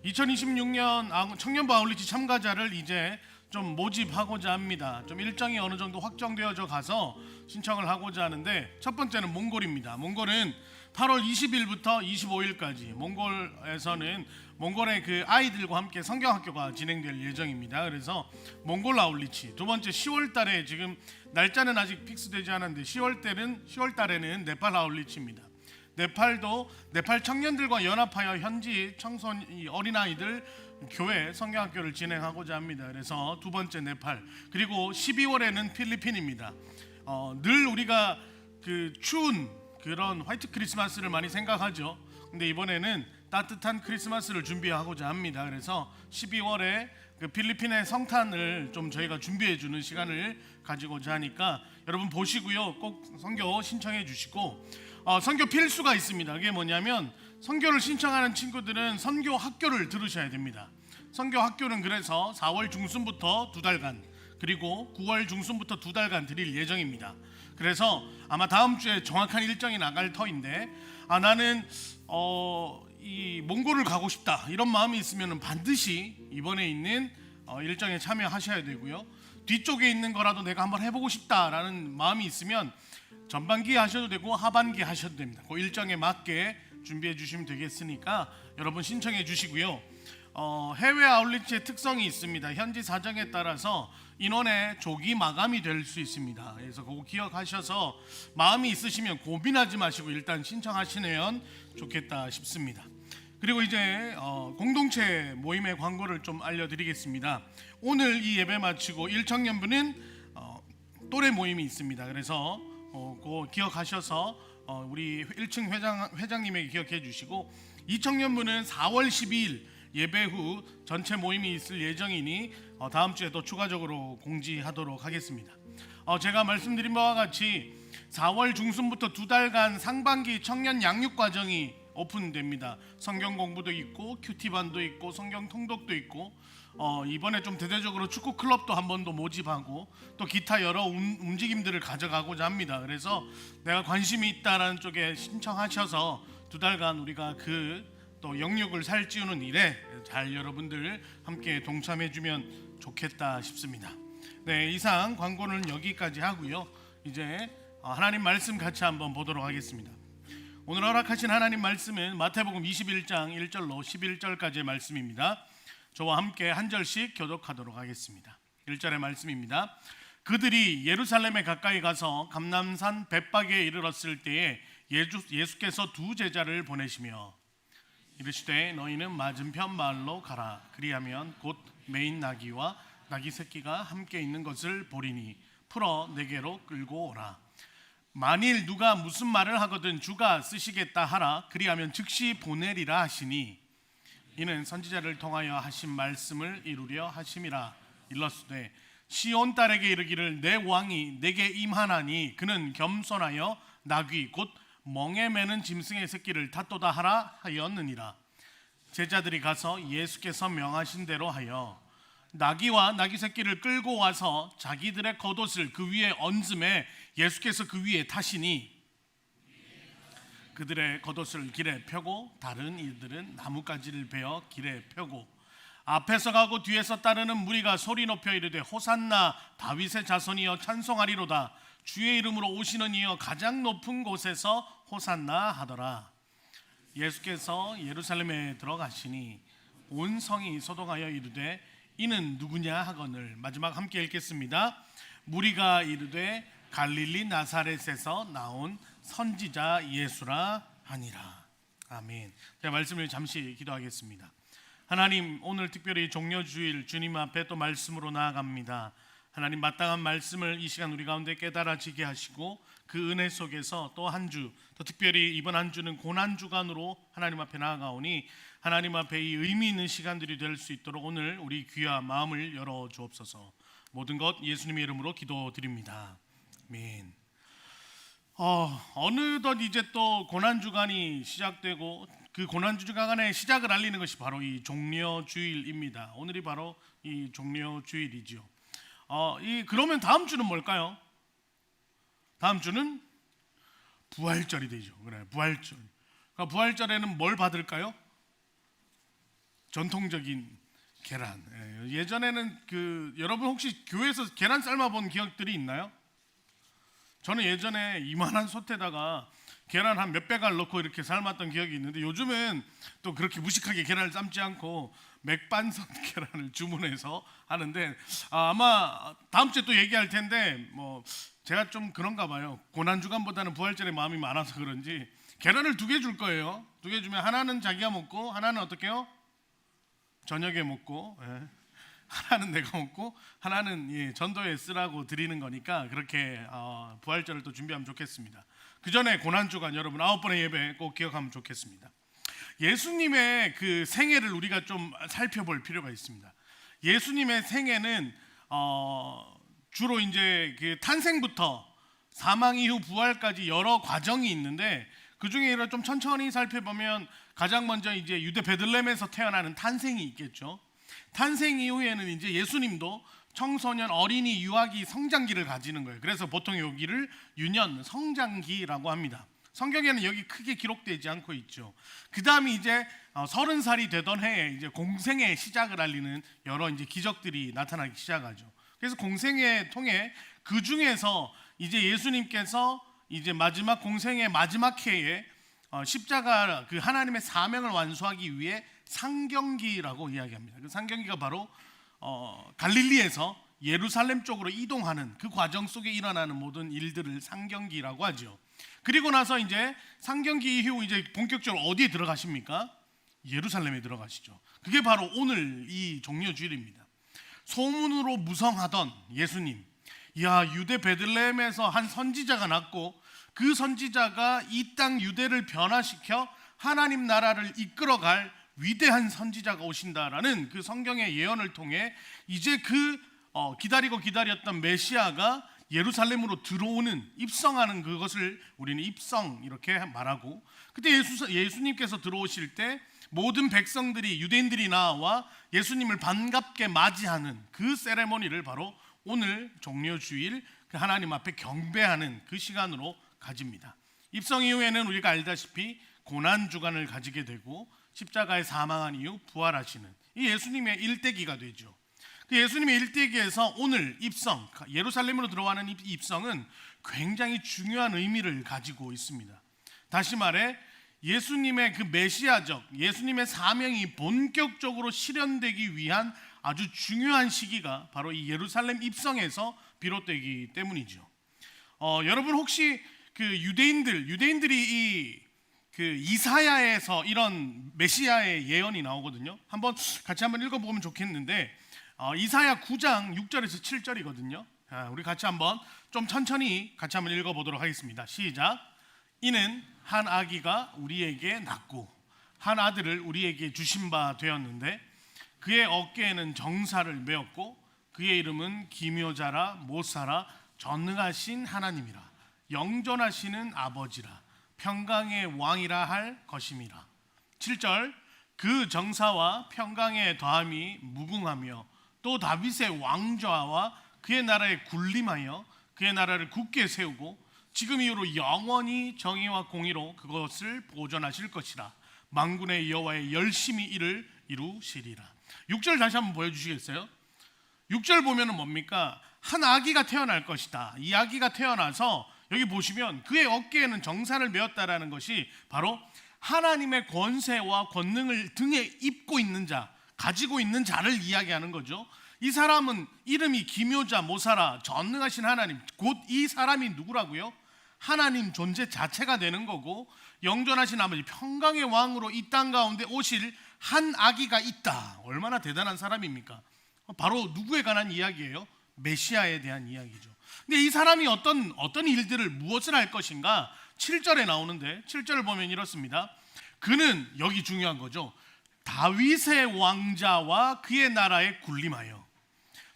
2026년 청년부 아울리치 참가자를 이제 좀 모집하고자 합니다. 좀 일정이 어느 정도 확정되어져 가서 신청을 하고자 하는데 첫 번째는 몽골입니다. 몽골은 8월 20일부터 25일까지 몽골에서는 몽골의 그 아이들과 함께 성경학교가 진행될 예정입니다. 그래서 몽골 아울리치. 두 번째 10월 달에 지금 날짜는 아직 픽스되지 않았는데 10월 달에는 네팔 아울리치입니다. 네팔도 네팔 청년들과 연합하여 현지 청소년 어린아이들 교회 성경학교를 진행하고자 합니다. 그래서 두 번째 네팔, 그리고 12월에는 필리핀입니다. 늘 우리가 그 추운 그런 화이트 크리스마스를 많이 생각하죠. 근데 이번에는 따뜻한 크리스마스를 준비하고자 합니다. 그래서 12월에 그 필리핀의 성탄을 좀 저희가 준비해주는 시간을 가지고자 하니까 여러분 보시고요, 꼭 선교 신청해 주시고 선교 필수가 있습니다. 그게 뭐냐면 선교를 신청하는 친구들은 선교 학교를 들으셔야 됩니다. 선교 학교는 그래서 4월 중순부터 2달간 그리고 9월 중순부터 2달간 드릴 예정입니다. 그래서 아마 다음 주에 정확한 일정이 나갈 터인데 나는 이 몽골을 가고 싶다 이런 마음이 있으면 반드시 이번에 있는 일정에 참여하셔야 되고요. 뒤쪽에 있는 거라도 내가 한번 해보고 싶다라는 마음이 있으면 전반기 하셔도 되고 하반기 하셔도 됩니다. 그 일정에 맞게 준비해 주시면 되겠으니까 여러분 신청해 주시고요. 해외 아울리치의 특성이 있습니다. 현지 사정에 따라서 인원의 조기 마감이 될 수 있습니다. 그래서 그거 기억하셔서 마음이 있으시면 고민하지 마시고 일단 신청하시면 좋겠다 싶습니다. 그리고 이제 공동체 모임의 광고를 좀 알려드리겠습니다. 오늘 이 예배 마치고 1청년부는 또래 모임이 있습니다. 그래서 그거 기억하셔서 우리 1층 회장님에게 기억해 주시고 2청년부는 4월 12일 예배 후 전체 모임이 있을 예정이니 다음 주에 또 추가적으로 공지하도록 하겠습니다. 제가 말씀드린 바와 같이 4월 중순부터 2달간 상반기 청년 양육 과정이 오픈됩니다. 성경 공부도 있고 큐티반도 있고 성경 통독도 있고 이번에 좀 대대적으로 축구 클럽도 한 번 더 모집하고 또 기타 여러 움직임들을 가져가고자 합니다. 그래서 내가 관심이 있다라는 쪽에 신청하셔서 2달간 우리가 그 또 영육을 살찌우는 일에 잘 여러분들 함께 동참해주면 좋겠다 싶습니다. 네, 이상 광고는 여기까지 하고요. 이제 하나님 말씀 같이 한번 보도록 하겠습니다. 오늘 허락하신 하나님 말씀은 마태복음 21장 1절로 11절까지의 말씀입니다. 저와 함께 한 절씩 교독하도록 하겠습니다. 1절의 말씀입니다. 그들이 예루살렘에 가까이 가서 감람산 벳박에 이르렀을 때에 예수께서 두 제자를 보내시며 이르시되 너희는 맞은편 마을로 가라. 그리하면 곧 매인 나귀와 나귀 새끼가 함께 있는 것을 보리니 풀어 내게로 끌고 오라. 만일 누가 무슨 말을 하거든 주가 쓰시겠다 하라. 그리하면 즉시 보내리라 하시니 이는 선지자를 통하여 하신 말씀을 이루려 하심이라. 일러스되 시온 딸에게 이르기를 내 왕이 내게 임하나니 그는 겸손하여 나귀 곧 멍에 매는 짐승의 새끼를 탓도다 하라 하였느니라. 제자들이 가서 예수께서 명하신 대로 하여 나귀와 나귀 새끼를 끌고 와서 자기들의 겉옷을 그 위에 얹음에 예수께서 그 위에 타시니 그들의 겉옷을 길에 펴고 다른 이들은 나뭇가지를 베어 길에 펴고 앞에서 가고 뒤에서 따르는 무리가 소리 높여 이르되 호산나 다윗의 자손이여 찬송하리로다. 주의 이름으로 오시는 이여 가장 높은 곳에서 호산나 하더라. 예수께서 예루살렘에 들어가시니 온 성이 소동하여 이르되 이는 누구냐 하거늘. 마지막 함께 읽겠습니다. 무리가 이르되 갈릴리 나사렛에서 나온 선지자 예수라 하니라. 아멘. 제가 말씀을 잠시 기도하겠습니다. 하나님, 오늘 특별히 종려주일 주님 앞에 또 말씀으로 나아갑니다. 하나님, 마땅한 말씀을 이 시간 우리 가운데 깨달아지게 하시고 그 은혜 속에서 또 한 주, 또 특별히 이번 한 주는 고난주간으로 하나님 앞에 나아가오니 하나님 앞에 이 의미 있는 시간들이 될 수 있도록 오늘 우리 귀와 마음을 열어 주옵소서. 모든 것 예수님의 이름으로 기도드립니다. 아멘. 어느덧 이제 또 고난주간이 시작되고 그 고난주간의 시작을 알리는 것이 바로 이 종려주일입니다. 오늘이 바로 이 종려주일이죠. 그러면 다음 주는 뭘까요? 다음 주는 부활절이 되죠. 그래, 부활절. 그러니까 부활절에는 뭘 받을까요? 전통적인 계란. 예전에는 여러분 혹시 교회에서 계란 삶아 본 기억들이 있나요? 저는 예전에 이만한 솥에다가 계란 한 몇백 알 넣고 이렇게 삶았던 기억이 있는데 요즘은 또 그렇게 무식하게 계란을 삶지 않고 맥반석 계란을 주문해서 하는데 아마 다음 주에 또 얘기할 텐데 제가 좀 그런가 봐요. 고난주간보다는 부활절에 마음이 많아서 그런지 계란을 2개 줄 거예요. 2개 주면 하나는 자기가 먹고 하나는 어떻게 해요? 저녁에 먹고 하나는 내가 먹고 하나는 전도에 쓰라고 드리는 거니까 그렇게 부활절을 또 준비하면 좋겠습니다. 그 전에 고난주간 여러분 9번의 예배 꼭 기억하면 좋겠습니다. 예수님의 그 생애를 우리가 좀 살펴볼 필요가 있습니다. 예수님의 생애는 주로 이제 그 탄생부터 사망 이후 부활까지 여러 과정이 있는데 그 중에 좀 천천히 살펴보면 가장 먼저 이제 유대 베들레헴에서 태어나는 탄생이 있겠죠. 탄생 이후에는 이제 예수님도 청소년, 어린이, 유아기, 성장기를 가지는 거예요. 그래서 보통 여기를 유년, 성장기라고 합니다. 성경에는 여기 크게 기록되지 않고 있죠. 그 다음에 이제 30살이 되던 해에 이제 공생의 시작을 알리는 여러 이제 기적들이 나타나기 시작하죠. 그래서 공생애 통해 그 중에서 이제 예수님께서 이제 마지막 공생의 마지막 해에 십자가 그 하나님의 사명을 완수하기 위해 상경기라고 이야기합니다. 그 상경기가 바로 갈릴리에서 예루살렘 쪽으로 이동하는 그 과정 속에 일어나는 모든 일들을 상경기라고 하죠. 그리고 나서 이제 상경기 이후 이제 본격적으로 어디에 들어가십니까? 예루살렘에 들어가시죠. 그게 바로 오늘 이 종려 주일입니다. 소문으로 무성하던 예수님, 야, 유대 베들레헴에서 한 선지자가 났고 그 선지자가 이 땅 유대를 변화시켜 하나님 나라를 이끌어갈 위대한 선지자가 오신다라는 그 성경의 예언을 통해 이제 그 기다리고 기다렸던 메시아가 예루살렘으로 들어오는, 입성하는 그것을 우리는 입성 이렇게 말하고, 그때 예수님께서 들어오실 때 모든 백성들이, 유대인들이 나와 예수님을 반갑게 맞이하는 그 세레모니를 바로 오늘 종려주일 그 하나님 앞에 경배하는 그 시간으로 가집니다. 입성 이후에는 우리가 알다시피 고난주간을 가지게 되고 십자가에 사망한 이후 부활하시는 이 예수님의 일대기가 되죠. 그 예수님의 일대기에서 오늘 입성, 예루살렘으로 들어가는 입성은 굉장히 중요한 의미를 가지고 있습니다. 다시 말해 예수님의 그 메시아적, 예수님의 사명이 본격적으로 실현되기 위한 아주 중요한 시기가 바로 이 예루살렘 입성에서 비롯되기 때문이죠. 여러분 혹시 그 유대인들이 그 이사야에서 이런 메시아의 예언이 나오거든요. 같이 한번 읽어보면 좋겠는데 이사야 9장 6절에서 7절이거든요. 우리 같이 한번 좀 천천히 같이 한번 읽어보도록 하겠습니다. 시작. 이는 한 아기가 우리에게 낳고 한 아들을 우리에게 주신 바 되었는데 그의 어깨에는 정사를 메었고 그의 이름은 기묘자라 못사라 전능하신 하나님이라 영존하시는 아버지라 평강의 왕이라 할 것임이라. 7절. 그 정사와 평강의 더함이 무궁하며 또 다윗의 왕좌와 그의 나라에 군림하여 그의 나라를 굳게 세우고 지금 이후로 영원히 정의와 공의로 그것을 보존하실 것이라. 만군의 여호와의 열심히 이를 이루시리라. 6절 다시 한번 보여주시겠어요? 6절 보면은 뭡니까? 한 아기가 태어날 것이다. 이 아기가 태어나서 여기 보시면 그의 어깨에는 정사를 메었다라는 것이 바로 하나님의 권세와 권능을 등에 입고 있는 자, 가지고 있는 자를 이야기하는 거죠. 이 사람은 이름이 기묘자 모사라 전능하신 하나님, 곧 이 사람이 누구라고요? 하나님 존재 자체가 되는 거고 영존하신 아버지 평강의 왕으로 이 땅 가운데 오실 한 아기가 있다. 얼마나 대단한 사람입니까? 바로 누구에 관한 이야기예요? 메시아에 대한 이야기죠. 근데 이 사람이 어떤 일들을 무엇을 할 것인가? 7절에 나오는데 7절을 보면 이렇습니다. 그는, 여기 중요한 거죠, 다윗의 왕자와 그의 나라에 군림하여,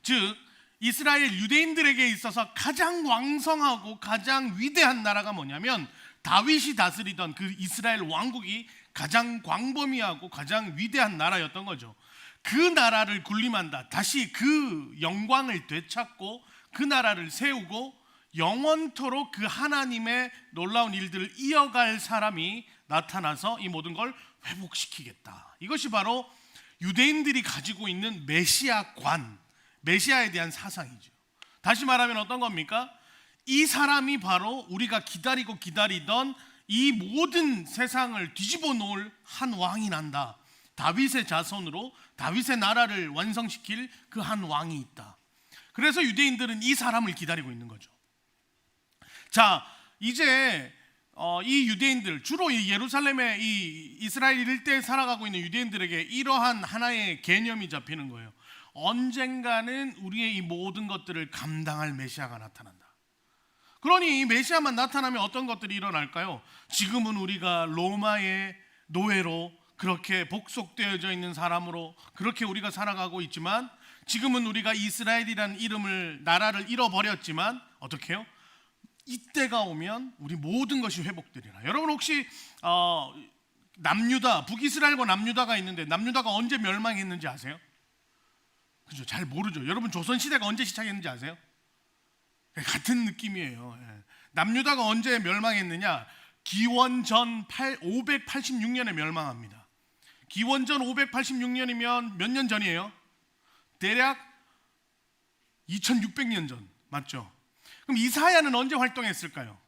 즉 이스라엘 유대인들에게 있어서 가장 왕성하고 가장 위대한 나라가 뭐냐면 다윗이 다스리던 그 이스라엘 왕국이 가장 광범위하고 가장 위대한 나라였던 거죠. 그 나라를 군림한다. 다시 그 영광을 되찾고 그 나라를 세우고 영원토록 그 하나님의 놀라운 일들을 이어갈 사람이 나타나서 이 모든 걸 회복시키겠다. 이것이 바로 유대인들이 가지고 있는 메시아관, 메시아에 대한 사상이죠. 다시 말하면 어떤 겁니까? 이 사람이 바로 우리가 기다리고 기다리던 이 모든 세상을 뒤집어 놓을 한 왕이 난다. 다윗의 자손으로 다윗의 나라를 완성시킬 그 한 왕이 있다. 그래서 유대인들은 이 사람을 기다리고 있는 거죠. 자, 이제 이 유대인들, 주로 이 예루살렘의 이 이스라엘 일대에 살아가고 있는 유대인들에게 이러한 하나의 개념이 잡히는 거예요. 언젠가는 우리의 이 모든 것들을 감당할 메시아가 나타난다. 그러니 이 메시아만 나타나면 어떤 것들이 일어날까요? 지금은 우리가 로마의 노예로 그렇게 복속되어져 있는 사람으로 그렇게 우리가 살아가고 있지만, 지금은 우리가 이스라엘이라는 이름을, 나라를 잃어버렸지만 어떻게 해요? 이때가 오면 우리 모든 것이 회복되리라. 여러분 혹시 남유다, 북이스라엘과 남유다가 있는데 남유다가 언제 멸망했는지 아세요? 그죠? 잘 모르죠. 여러분 조선시대가 언제 시작했는지 아세요? 같은 느낌이에요. 남유다가 언제 멸망했느냐? 기원전 586년에 멸망합니다. 기원전 586년이면 몇 년 전이에요? 대략 2600년 전, 맞죠? 그럼 이사야는 언제 활동했을까요?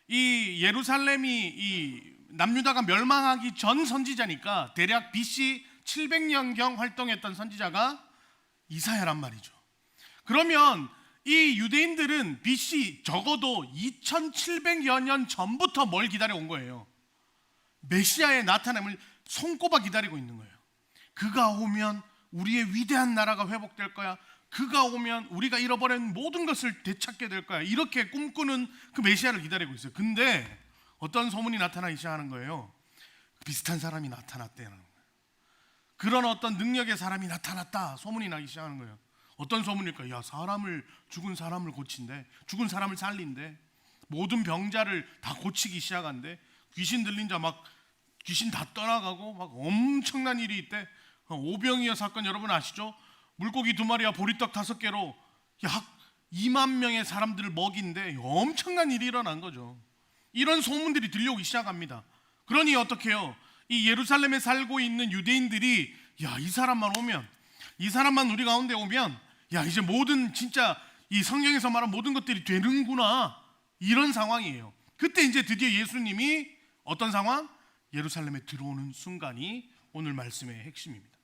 이 예루살렘이 이 남유다가 멸망하기 전 선지자니까 대략 BC 700년경 활동했던 선지자가 이사야란 말이죠. 그러면 이 유대인들은 BC 적어도 2700여 년 전부터 뭘 기다려 온 거예요? 메시아의 나타남을 손꼽아 기다리고 있는 거예요. 그가 오면 우리의 위대한 나라가 회복될 거야. 그가 오면 우리가 잃어버린 모든 것을 되찾게 될 거야. 이렇게 꿈꾸는 그 메시아를 기다리고 있어요. 근데 어떤 소문이 나타나기 시작하는 거예요. 비슷한 사람이 나타났대요. 그런 어떤 능력의 사람이 나타났다 소문이 나기 시작하는 거예요. 어떤 소문일까요? 야, 죽은 사람을 고친대, 죽은 사람을 살린대, 모든 병자를 다 고치기 시작한대, 귀신 들린 자 막 귀신 다 떠나가고 막 엄청난 일이 있대. 오병이어 사건 여러분 아시죠? 물고기 2마리와 보리떡 5개로 약 2만 명의 사람들을 먹인데 엄청난 일이 일어난 거죠. 이런 소문들이 들려오기 시작합니다. 그러니 어떻게 해요? 이 예루살렘에 살고 있는 유대인들이 야, 이 사람만 오면, 이 사람만 우리 가운데 오면 야, 이제 모든 진짜 이 성경에서 말한 모든 것들이 되는구나, 이런 상황이에요. 그때 이제 드디어 예수님이 어떤 상황? 예루살렘에 들어오는 순간이 오늘 말씀의 핵심입니다.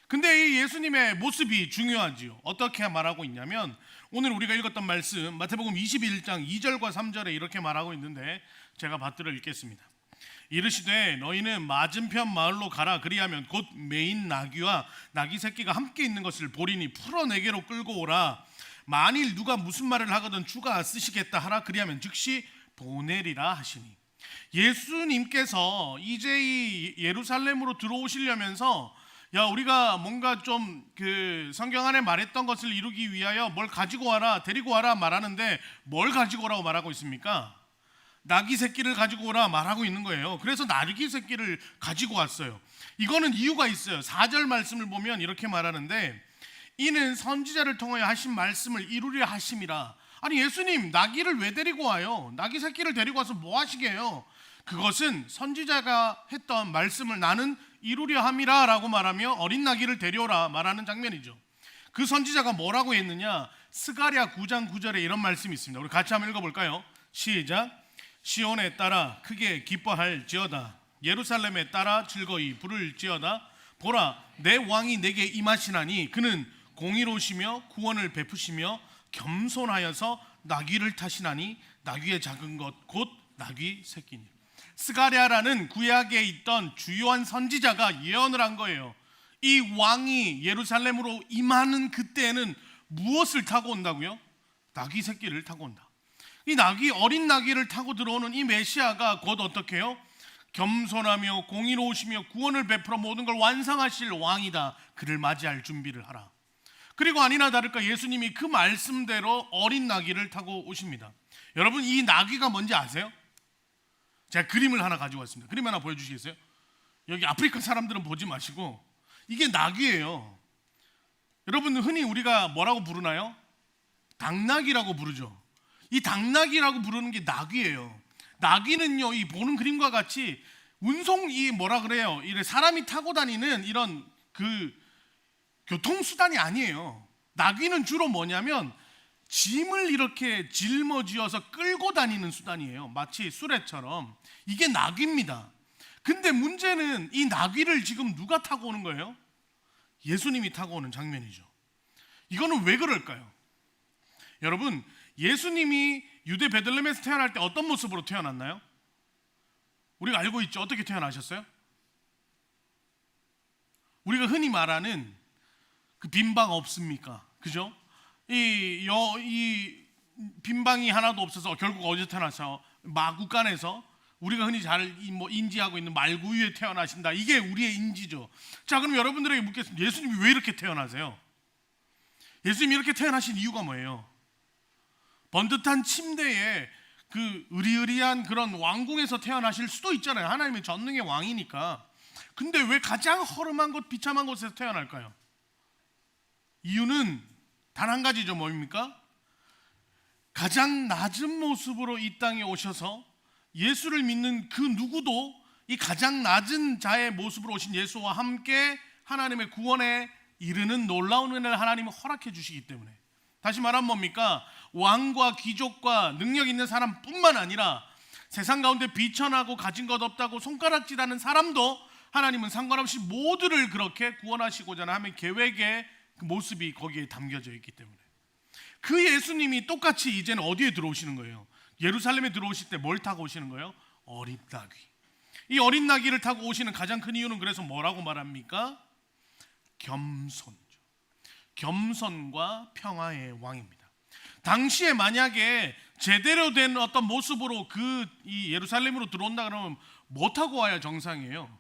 근데 이 예수님의 모습이 중요하지요. 어떻게 말하고 있냐면 오늘 우리가 읽었던 말씀 마태복음 21장 2절과 3절에 이렇게 말하고 있는데 제가 받들어 읽겠습니다. 이르시되 너희는 맞은편 마을로 가라. 그리하면 곧 매인 나귀와 나귀 새끼가 함께 있는 것을 보리니 풀어 내게로 끌고 오라. 만일 누가 무슨 말을 하거든 주가 쓰시겠다 하라. 그리하면 즉시 보내리라 하시니, 예수님께서 이제 이 예루살렘으로 들어오시려면서 야, 우리가 뭔가 좀 그 성경 안에 말했던 것을 이루기 위하여 뭘 가지고 와라, 데리고 와라 말하는데 뭘 가지고 오라고 말하고 있습니까? 나귀 새끼를 가지고 오라 말하고 있는 거예요. 그래서 나귀 새끼를 가지고 왔어요. 이거는 이유가 있어요. 4절 말씀을 보면 이렇게 말하는데 이는 선지자를 통하여 하신 말씀을 이루려 하심이라. 아니, 예수님 나귀를 왜 데리고 와요? 나귀 새끼를 데리고 와서 뭐 하시게요? 그것은 선지자가 했던 말씀을 나는 이루려 함이라 라고 말하며 어린 나귀를 데려오라 말하는 장면이죠. 그 선지자가 뭐라고 했느냐? 스가랴 9장 9절에 이런 말씀이 있습니다. 우리 같이 한번 읽어볼까요? 시작. 시온에 따라 크게 기뻐할지어다. 예루살렘에 따라 즐거이 부를지어다. 보라, 내 왕이 내게 임하시나니 그는 공의로우시며 구원을 베푸시며 겸손하여서 나귀를 타시나니 나귀의 작은 것 곧 나귀 새끼니. 스가랴라는 구약에 있던 주요한 선지자가 예언을 한 거예요. 이 왕이 예루살렘으로 임하는 그때에는 무엇을 타고 온다고요? 나귀 새끼를 타고 온다. 이 나귀, 어린 나귀를 타고 들어오는 이 메시아가 곧 어떻게 해요? 겸손하며 공의로우시며 구원을 베풀어 모든 걸 완성하실 왕이다. 그를 맞이할 준비를 하라. 그리고 아니나 다를까 예수님이 그 말씀대로 어린 나귀를 타고 오십니다. 여러분, 이 나귀가 뭔지 아세요? 제가 그림을 하나 가지고 왔습니다. 그림 하나 보여주시겠어요? 여기 아프리카 사람들은 보지 마시고 이게 나귀예요. 여러분, 흔히 우리가 뭐라고 부르나요? 당나귀라고 부르죠. 이 당나귀라고 부르는 게 나귀예요. 나귀는요, 이 보는 그림과 같이 운송, 뭐라 그래요? 이래 사람이 타고 다니는 이런 그 교통수단이 아니에요. 나귀는 주로 뭐냐면 짐을 이렇게 짊어지어서 끌고 다니는 수단이에요. 마치 수레처럼. 이게 나귀입니다. 근데 문제는 이 나귀를 지금 누가 타고 오는 거예요? 예수님이 타고 오는 장면이죠. 이거는 왜 그럴까요? 여러분, 예수님이 유대 베들레헴에서 태어날 때 어떤 모습으로 태어났나요? 우리가 알고 있죠. 어떻게 태어나셨어요? 우리가 흔히 말하는 그 빈방 없습니까? 그죠? 이 빈방이 하나도 없어서 결국 어디서 태어나서 마구간에서 우리가 흔히 잘 인지하고 있는 말구유에 태어나신다. 이게 우리의 인지죠. 자, 그럼 여러분들에게 묻겠습니다. 예수님이 왜 이렇게 태어나세요? 예수님이 이렇게 태어나신 이유가 뭐예요? 번듯한 침대에 그 의리의리한 그런 왕궁에서 태어나실 수도 있잖아요. 하나님의 전능의 왕이니까. 근데 왜 가장 허름한 곳, 비참한 곳에서 태어날까요? 이유는 단 한 가지죠. 뭡니까? 가장 낮은 모습으로 이 땅에 오셔서 예수를 믿는 그 누구도 이 가장 낮은 자의 모습으로 오신 예수와 함께 하나님의 구원에 이르는 놀라운 은혜를 하나님은 허락해 주시기 때문에. 다시 말하면 뭡니까? 왕과 귀족과 능력 있는 사람뿐만 아니라 세상 가운데 비천하고 가진 것 없다고 손가락질하는 사람도 하나님은 상관없이 모두를 그렇게 구원하시고자 하는 계획의 그 모습이 거기에 담겨져 있기 때문에 그 예수님이 똑같이 이제는 어디에 들어오시는 거예요? 예루살렘에 들어오실 때 뭘 타고 오시는 거예요? 어린 나귀. 이 어린 나귀를 타고 오시는 가장 큰 이유는 그래서 뭐라고 말합니까? 겸손. 겸손과 평화의 왕입니다. 당시에 만약에 제대로 된 어떤 모습으로 이 예루살렘으로 들어온다 그러면 뭐 타고 와야 정상이에요?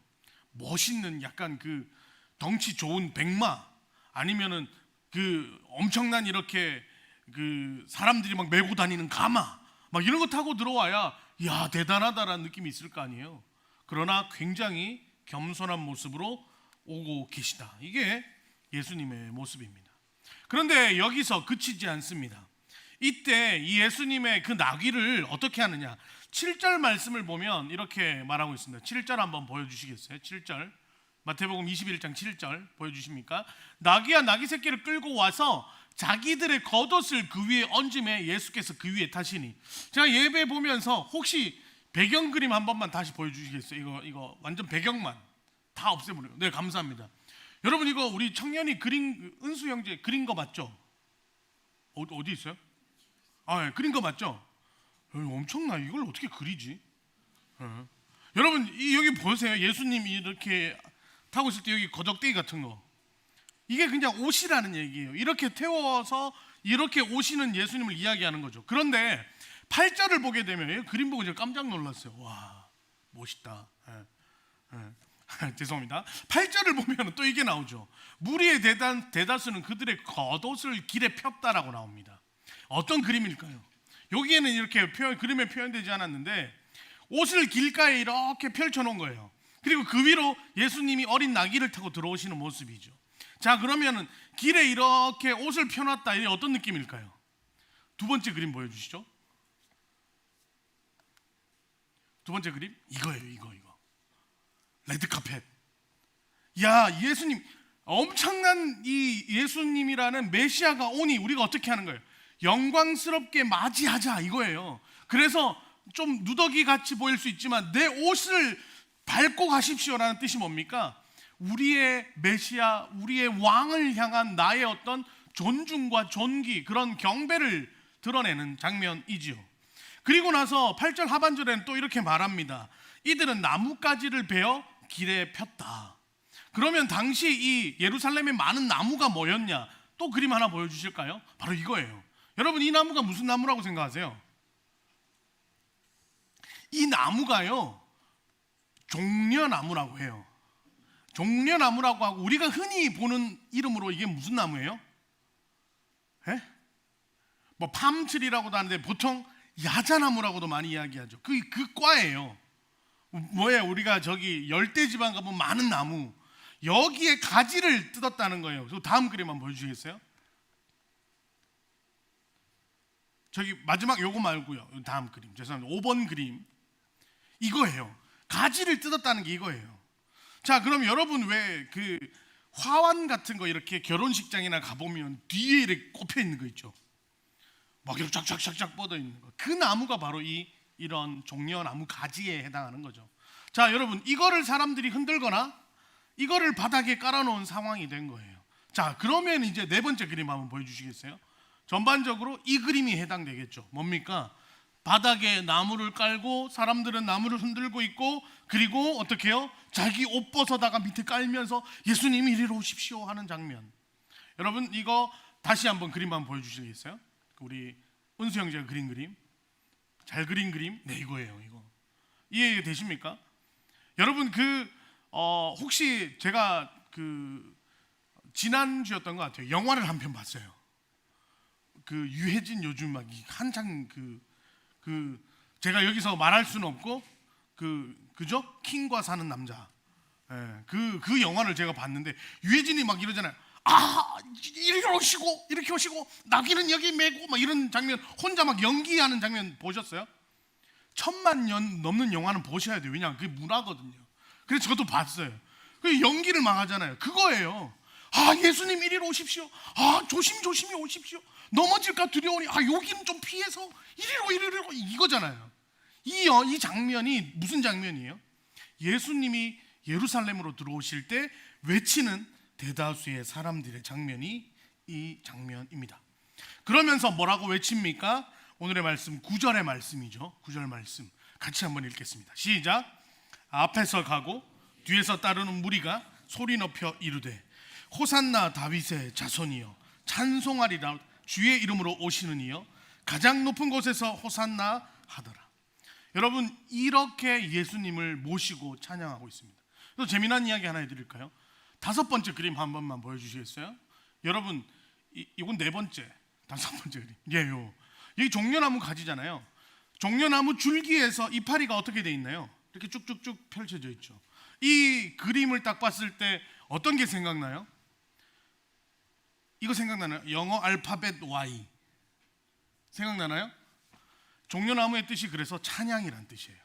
멋있는 약간 그 덩치 좋은 백마 아니면은 그 엄청난 이렇게 그 사람들이 막 메고 다니는 가마 막 이런 거 타고 들어와야 야 대단하다라는 느낌이 있을 거 아니에요. 그러나 굉장히 겸손한 모습으로 오고 계시다. 이게 예수님의 모습입니다. 그런데 여기서 그치지 않습니다. 이때 이 예수님의 그 나귀를 어떻게 하느냐? 7절 말씀을 보면 이렇게 말하고 있습니다. 7절 한번 보여주시겠어요? 7절 마태복음 21장 7절 보여주십니까? 나귀와 나귀 새끼를 끌고 와서 자기들의 겉옷을 그 위에 얹음에 예수께서 그 위에 타시니. 제가 예배 보면서 혹시 배경 그림 한 번만 다시 보여주시겠어요? 이거 완전 배경만 다 없애버려요. 네, 감사합니다. 여러분 이거 우리 청년이 그린 은수 형제 그린 거 맞죠? 어디 있어요? 아, 예, 그린 거 맞죠? 엄청나. 이걸 어떻게 그리지? 여러분 여기 보세요. 예수님이 이렇게 타고 있을 때 여기 거적대기 같은 거 이게 그냥 옷이라는 얘기예요. 이렇게 태워서 이렇게 오시는 예수님을 이야기하는 거죠. 그런데 8절을 보게 되면 그림 보고 제가 깜짝 놀랐어요. 와 멋있다. 죄송합니다. 8절을 보면 또 이게 나오죠. 무리의 대다수는 그들의 겉옷을 길에 폈다라고 나옵니다. 어떤 그림일까요? 여기에는 이렇게 그림에 표현되지 않았는데 옷을 길가에 이렇게 펼쳐놓은 거예요. 그리고 그 위로 예수님이 어린 나귀를 타고 들어오시는 모습이죠. 자, 그러면은 길에 이렇게 옷을 펴놨다. 이게 어떤 느낌일까요? 두 번째 그림 보여주시죠. 두 번째 그림 이거예요. 이거 레드카펫. 야, 예수님 엄청난 이 예수님이라는 메시아가 오니 우리가 어떻게 하는 거예요? 영광스럽게 맞이하자 이거예요. 그래서 좀 누더기 같이 보일 수 있지만 내 옷을 밟고 가십시오라는 뜻이 뭡니까? 우리의 메시아, 우리의 왕을 향한 나의 어떤 존중과 존귀, 그런 경배를 드러내는 장면이지요. 그리고 나서 8절 하반절에는 또 이렇게 말합니다. 이들은 나뭇가지를 베어 길에 폈다. 그러면 당시 이 예루살렘에 많은 나무가 뭐였냐? 또 그림 하나 보여주실까요? 바로 이거예요. 여러분 이 나무가 무슨 나무라고 생각하세요? 이 나무가요 종려나무라고 해요. 종려나무라고 하고 우리가 흔히 보는 이름으로 이게 무슨 나무예요? 뭐 팜트리라고도 하는데 보통 야자나무라고도 많이 이야기하죠. 그 과예요. 뭐예요? 우리가 저기 열대지방 가보면 많은 나무 여기에 가지를 뜯었다는 거예요. 그 다음 그림 한번 보여주시겠어요? 저기 마지막 요거 말고요. 다음 그림 죄송합니다. 5번 그림 이거예요. 가지를 뜯었다는 게 이거예요. 자, 그럼 여러분 왜 그 화환 같은 거 이렇게 결혼식장이나 가보면 뒤에 이렇게 꼽혀 있는 거 있죠? 막 이렇게 쫙쫙쫙쫙 뻗어 있는 거. 그 나무가 바로 이런 종려나무 가지에 해당하는 거죠. 자, 여러분 이거를 사람들이 흔들거나 이거를 바닥에 깔아놓은 상황이 된 거예요. 자, 그러면 이제 네 번째 그림 한번 보여주시겠어요? 전반적으로 이 그림이 해당되겠죠. 뭡니까? 바닥에 나무를 깔고 사람들은 나무를 흔들고 있고 그리고 어떻게 해요? 자기 옷 벗어다가 밑에 깔면서 예수님이 이리로 오십시오 하는 장면. 여러분 이거 다시 한번 그림 한번 보여주시겠어요? 우리 은수 형제가 그린 그림 잘 그린 그림? 네, 이거예요. 이거 이해 되십니까? 여러분 혹시 제가 지난주였던 것 같아요. 영화를 한 편 봤어요. 유해진 요즘 막 한창 제가 여기서 말할 수는 없고 그죠? 킹과 사는 남자. 예, 그 영화를 제가 봤는데 유해진이 막 이러잖아요. 아, 이렇게 오시고 나귀는 여기 메고 막 이런 장면 혼자 막 연기하는 장면 보셨어요? 1000만 년 넘는 영화는 보셔야 돼요. 왜냐하면 그게 문화거든요. 그래서 저도 봤어요. 그 연기를 막 하잖아요. 그거예요. 아, 예수님 이리로 오십시오. 아, 조심히 오십시오. 넘어질까 두려우니 아, 여기는 좀 피해서 이리로 이거잖아요. 이 장면이 무슨 장면이에요? 예수님이 예루살렘으로 들어오실 때 외치는 대다수의 사람들의 장면이 이 장면입니다. 그러면서 뭐라고 외칩니까? 오늘의 말씀 9절의 말씀이죠. 9절 말씀 같이 한번 읽겠습니다. 시작. 앞에서 가고 뒤에서 따르는 무리가 소리 높여 이르되 호산나 다윗의 자손이여 찬송하리라 주의 이름으로 오시는 이여 가장 높은 곳에서 호산나 하더라. 여러분, 이렇게 예수님을 모시고 찬양하고 있습니다. 또 재미난 이야기 하나 해드릴까요? 5번째 그림 한 번만 보여주시겠어요? 여러분, 이건 4번째, 5번째 그림. 예요. 여기 종려나무 가지잖아요. 종려나무 줄기에서 이파리가 어떻게 돼 있나요? 이렇게 쭉쭉쭉 펼쳐져 있죠. 이 그림을 딱 봤을 때 어떤 게 생각나요? 이거 생각나나요? 영어 알파벳 Y 생각나나요? 종려나무의 뜻이 그래서 찬양이란 뜻이에요.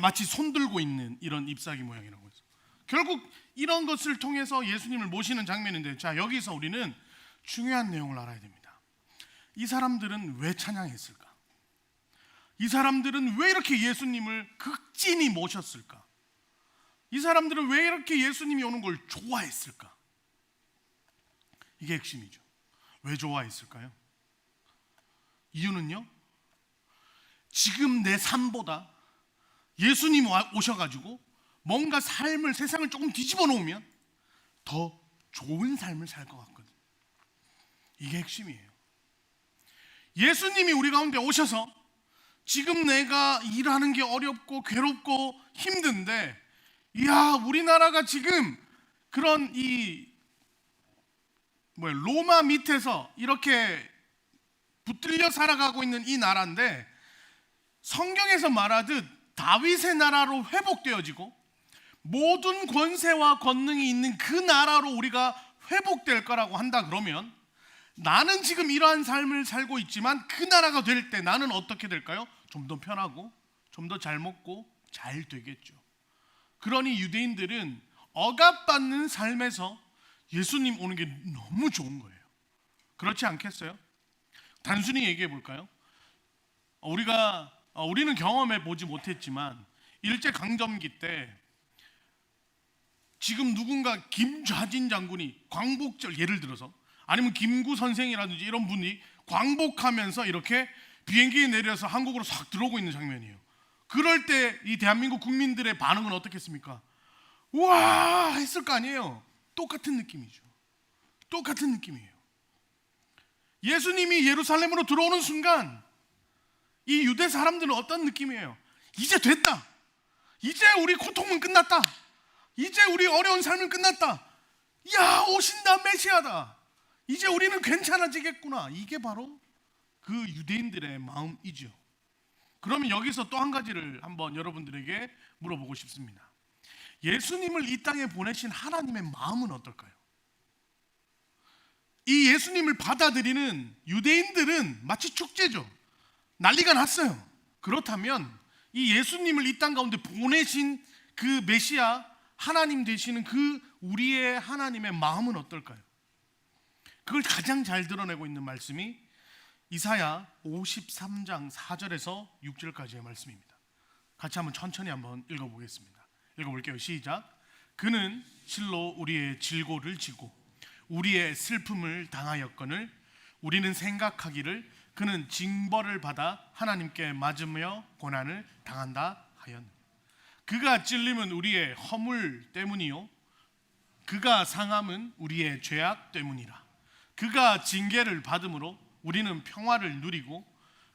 마치 손 들고 있는 이런 잎사귀 모양이라고 해서 결국 이런 것을 통해서 예수님을 모시는 장면인데, 자, 여기서 우리는 중요한 내용을 알아야 됩니다. 이 사람들은 왜 찬양했을까? 이 사람들은 왜 이렇게 예수님을 극진히 모셨을까? 이 사람들은 왜 이렇게 예수님이 오는 걸 좋아했을까? 이게 핵심이죠. 왜 좋아했을까요? 이유는요, 지금 내 삶보다 예수님 오셔가지고 뭔가 삶을, 세상을 조금 뒤집어 놓으면 더 좋은 삶을 살 것 같거든요. 이게 핵심이에요. 예수님이 우리 가운데 오셔서 지금 내가 일하는 게 어렵고 괴롭고 힘든데, 이야, 우리나라가 지금 그런 로마 밑에서 이렇게 붙들려 살아가고 있는 이 나라인데, 성경에서 말하듯 다윗의 나라로 회복되어지고 모든 권세와 권능이 있는 그 나라로 우리가 회복될 거라고 한다 그러면, 나는 지금 이러한 삶을 살고 있지만 그 나라가 될 때 나는 어떻게 될까요? 좀 더 편하고 좀 더 잘 먹고 잘 되겠죠. 그러니 유대인들은 억압받는 삶에서 예수님 오는 게 너무 좋은 거예요. 그렇지 않겠어요? 단순히 얘기해 볼까요? 우리는 경험해 보지 못했지만 일제강점기 때 지금 누군가 김좌진 장군이 광복절, 예를 들어서 아니면 김구 선생이라든지 이런 분이 광복하면서 이렇게 비행기에 내려서 한국으로 싹 들어오고 있는 장면이에요. 그럴 때 이 대한민국 국민들의 반응은 어떻겠습니까? 우와 했을 거 아니에요. 똑같은 느낌이죠. 똑같은 느낌이에요. 예수님이 예루살렘으로 들어오는 순간 이 유대 사람들은 어떤 느낌이에요? 이제 됐다. 이제 우리 고통은 끝났다. 이제 우리 어려운 삶은 끝났다. 야, 오신다, 메시아다. 이제 우리는 괜찮아지겠구나. 이게 바로 그 유대인들의 마음이죠. 그러면 여기서 또 한 가지를 한번 여러분들에게 물어보고 싶습니다. 예수님을 이 땅에 보내신 하나님의 마음은 어떨까요? 이 예수님을 받아들이는 유대인들은 마치 축제죠. 난리가 났어요. 그렇다면 이 예수님을 이 땅 가운데 보내신 그 메시아 하나님 되시는 그 우리의 하나님의 마음은 어떨까요? 그걸 가장 잘 드러내고 있는 말씀이 이사야 53장 4절에서 6절까지의 말씀입니다. 같이 한번 천천히 한번 읽어보겠습니다. 읽어볼게요. 시작. 그는 실로 우리의 질고를 지고 우리의 슬픔을 당하였거늘 우리는 생각하기를 그는 징벌을 받아 하나님께 맞으며 고난을 당한다 하였느니 그가 찔림은 우리의 허물 때문이요 그가 상함은 우리의 죄악 때문이라. 그가 징계를 받음으로 우리는 평화를 누리고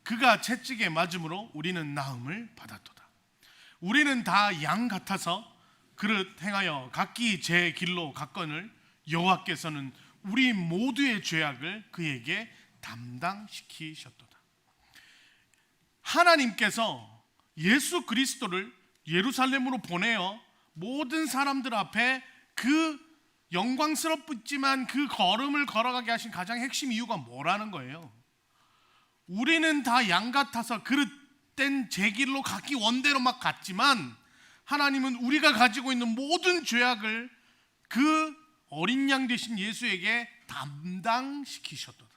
그가 채찍에 맞음으로 우리는 나음을 받았도다. 우리는 다 양 같아서 그릇 행하여 각기 제 길로 갔거늘 여호와께서는 우리 모두의 죄악을 그에게 담당시키셨도다. 하나님께서 예수 그리스도를 예루살렘으로 보내어 모든 사람들 앞에 그 영광스럽지만 그 걸음을 걸어가게 하신 가장 핵심 이유가 뭐라는 거예요? 우리는 다 양 같아서 그릇된 제 길로 각기 원대로 막 갔지만 하나님은 우리가 가지고 있는 모든 죄악을 그 어린 양 되신 예수에게 담당시키셨도다.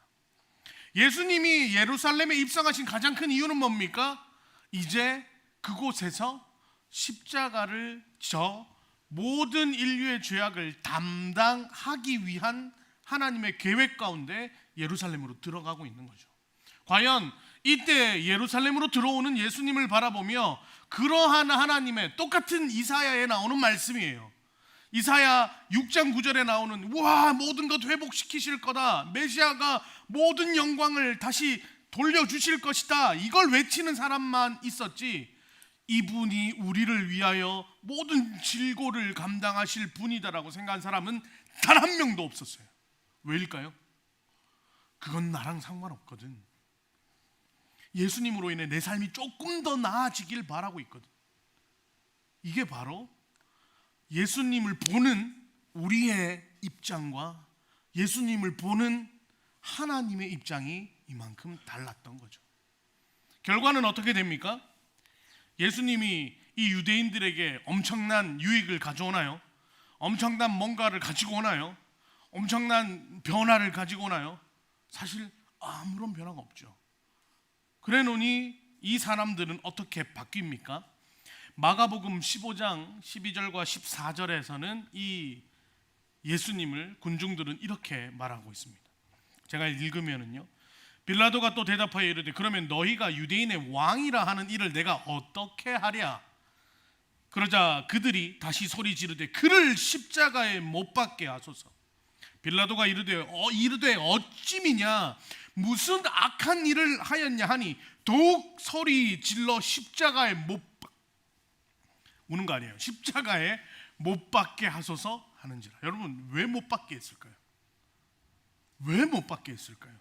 예수님이 예루살렘에 입성하신 가장 큰 이유는 뭡니까? 이제 그곳에서 십자가를 져 모든 인류의 죄악을 담당하기 위한 하나님의 계획 가운데 예루살렘으로 들어가고 있는 거죠. 과연 이때 예루살렘으로 들어오는 예수님을 바라보며 그러한 하나님의 똑같은 이사야에 나오는 말씀이에요. 이사야 6장 9절에 나오는 와 모든 것 회복시키실 거다, 메시아가 모든 영광을 다시 돌려주실 것이다, 이걸 외치는 사람만 있었지 이분이 우리를 위하여 모든 질고를 감당하실 분이다라고 생각한 사람은 단 한 명도 없었어요. 왜일까요? 그건 나랑 상관없거든. 예수님으로 인해 내 삶이 조금 더 나아지길 바라고 있거든. 이게 바로 예수님을 보는 우리의 입장과 예수님을 보는 하나님의 입장이 이만큼 달랐던 거죠. 결과는 어떻게 됩니까? 예수님이 이 유대인들에게 엄청난 유익을 가져오나요? 엄청난 뭔가를 가지고 오나요? 엄청난 변화를 가지고 오나요? 사실 아무런 변화가 없죠. 그래 놓니 이 사람들은 어떻게 바뀝니까? 마가복음 15장 12절과 14절에서는 이 예수님을 군중들은 이렇게 말하고 있습니다. 제가 읽으면은요, 빌라도가 또 대답하여 이르되 그러면 너희가 유대인의 왕이라 하는 이를 내가 어떻게 하랴? 그러자 그들이 다시 소리 지르되 그를 십자가에 못 박게 하소서. 빌라도가 이르되 어찌미냐 무슨 악한 일을 하였냐 하니 더욱 소리 질러 십자가에 못 우는 거 아니에요. 십자가에 못 박게 하소서 하는지라. 여러분 왜 못 박게 했을까요? 왜 못 박게 했을까요?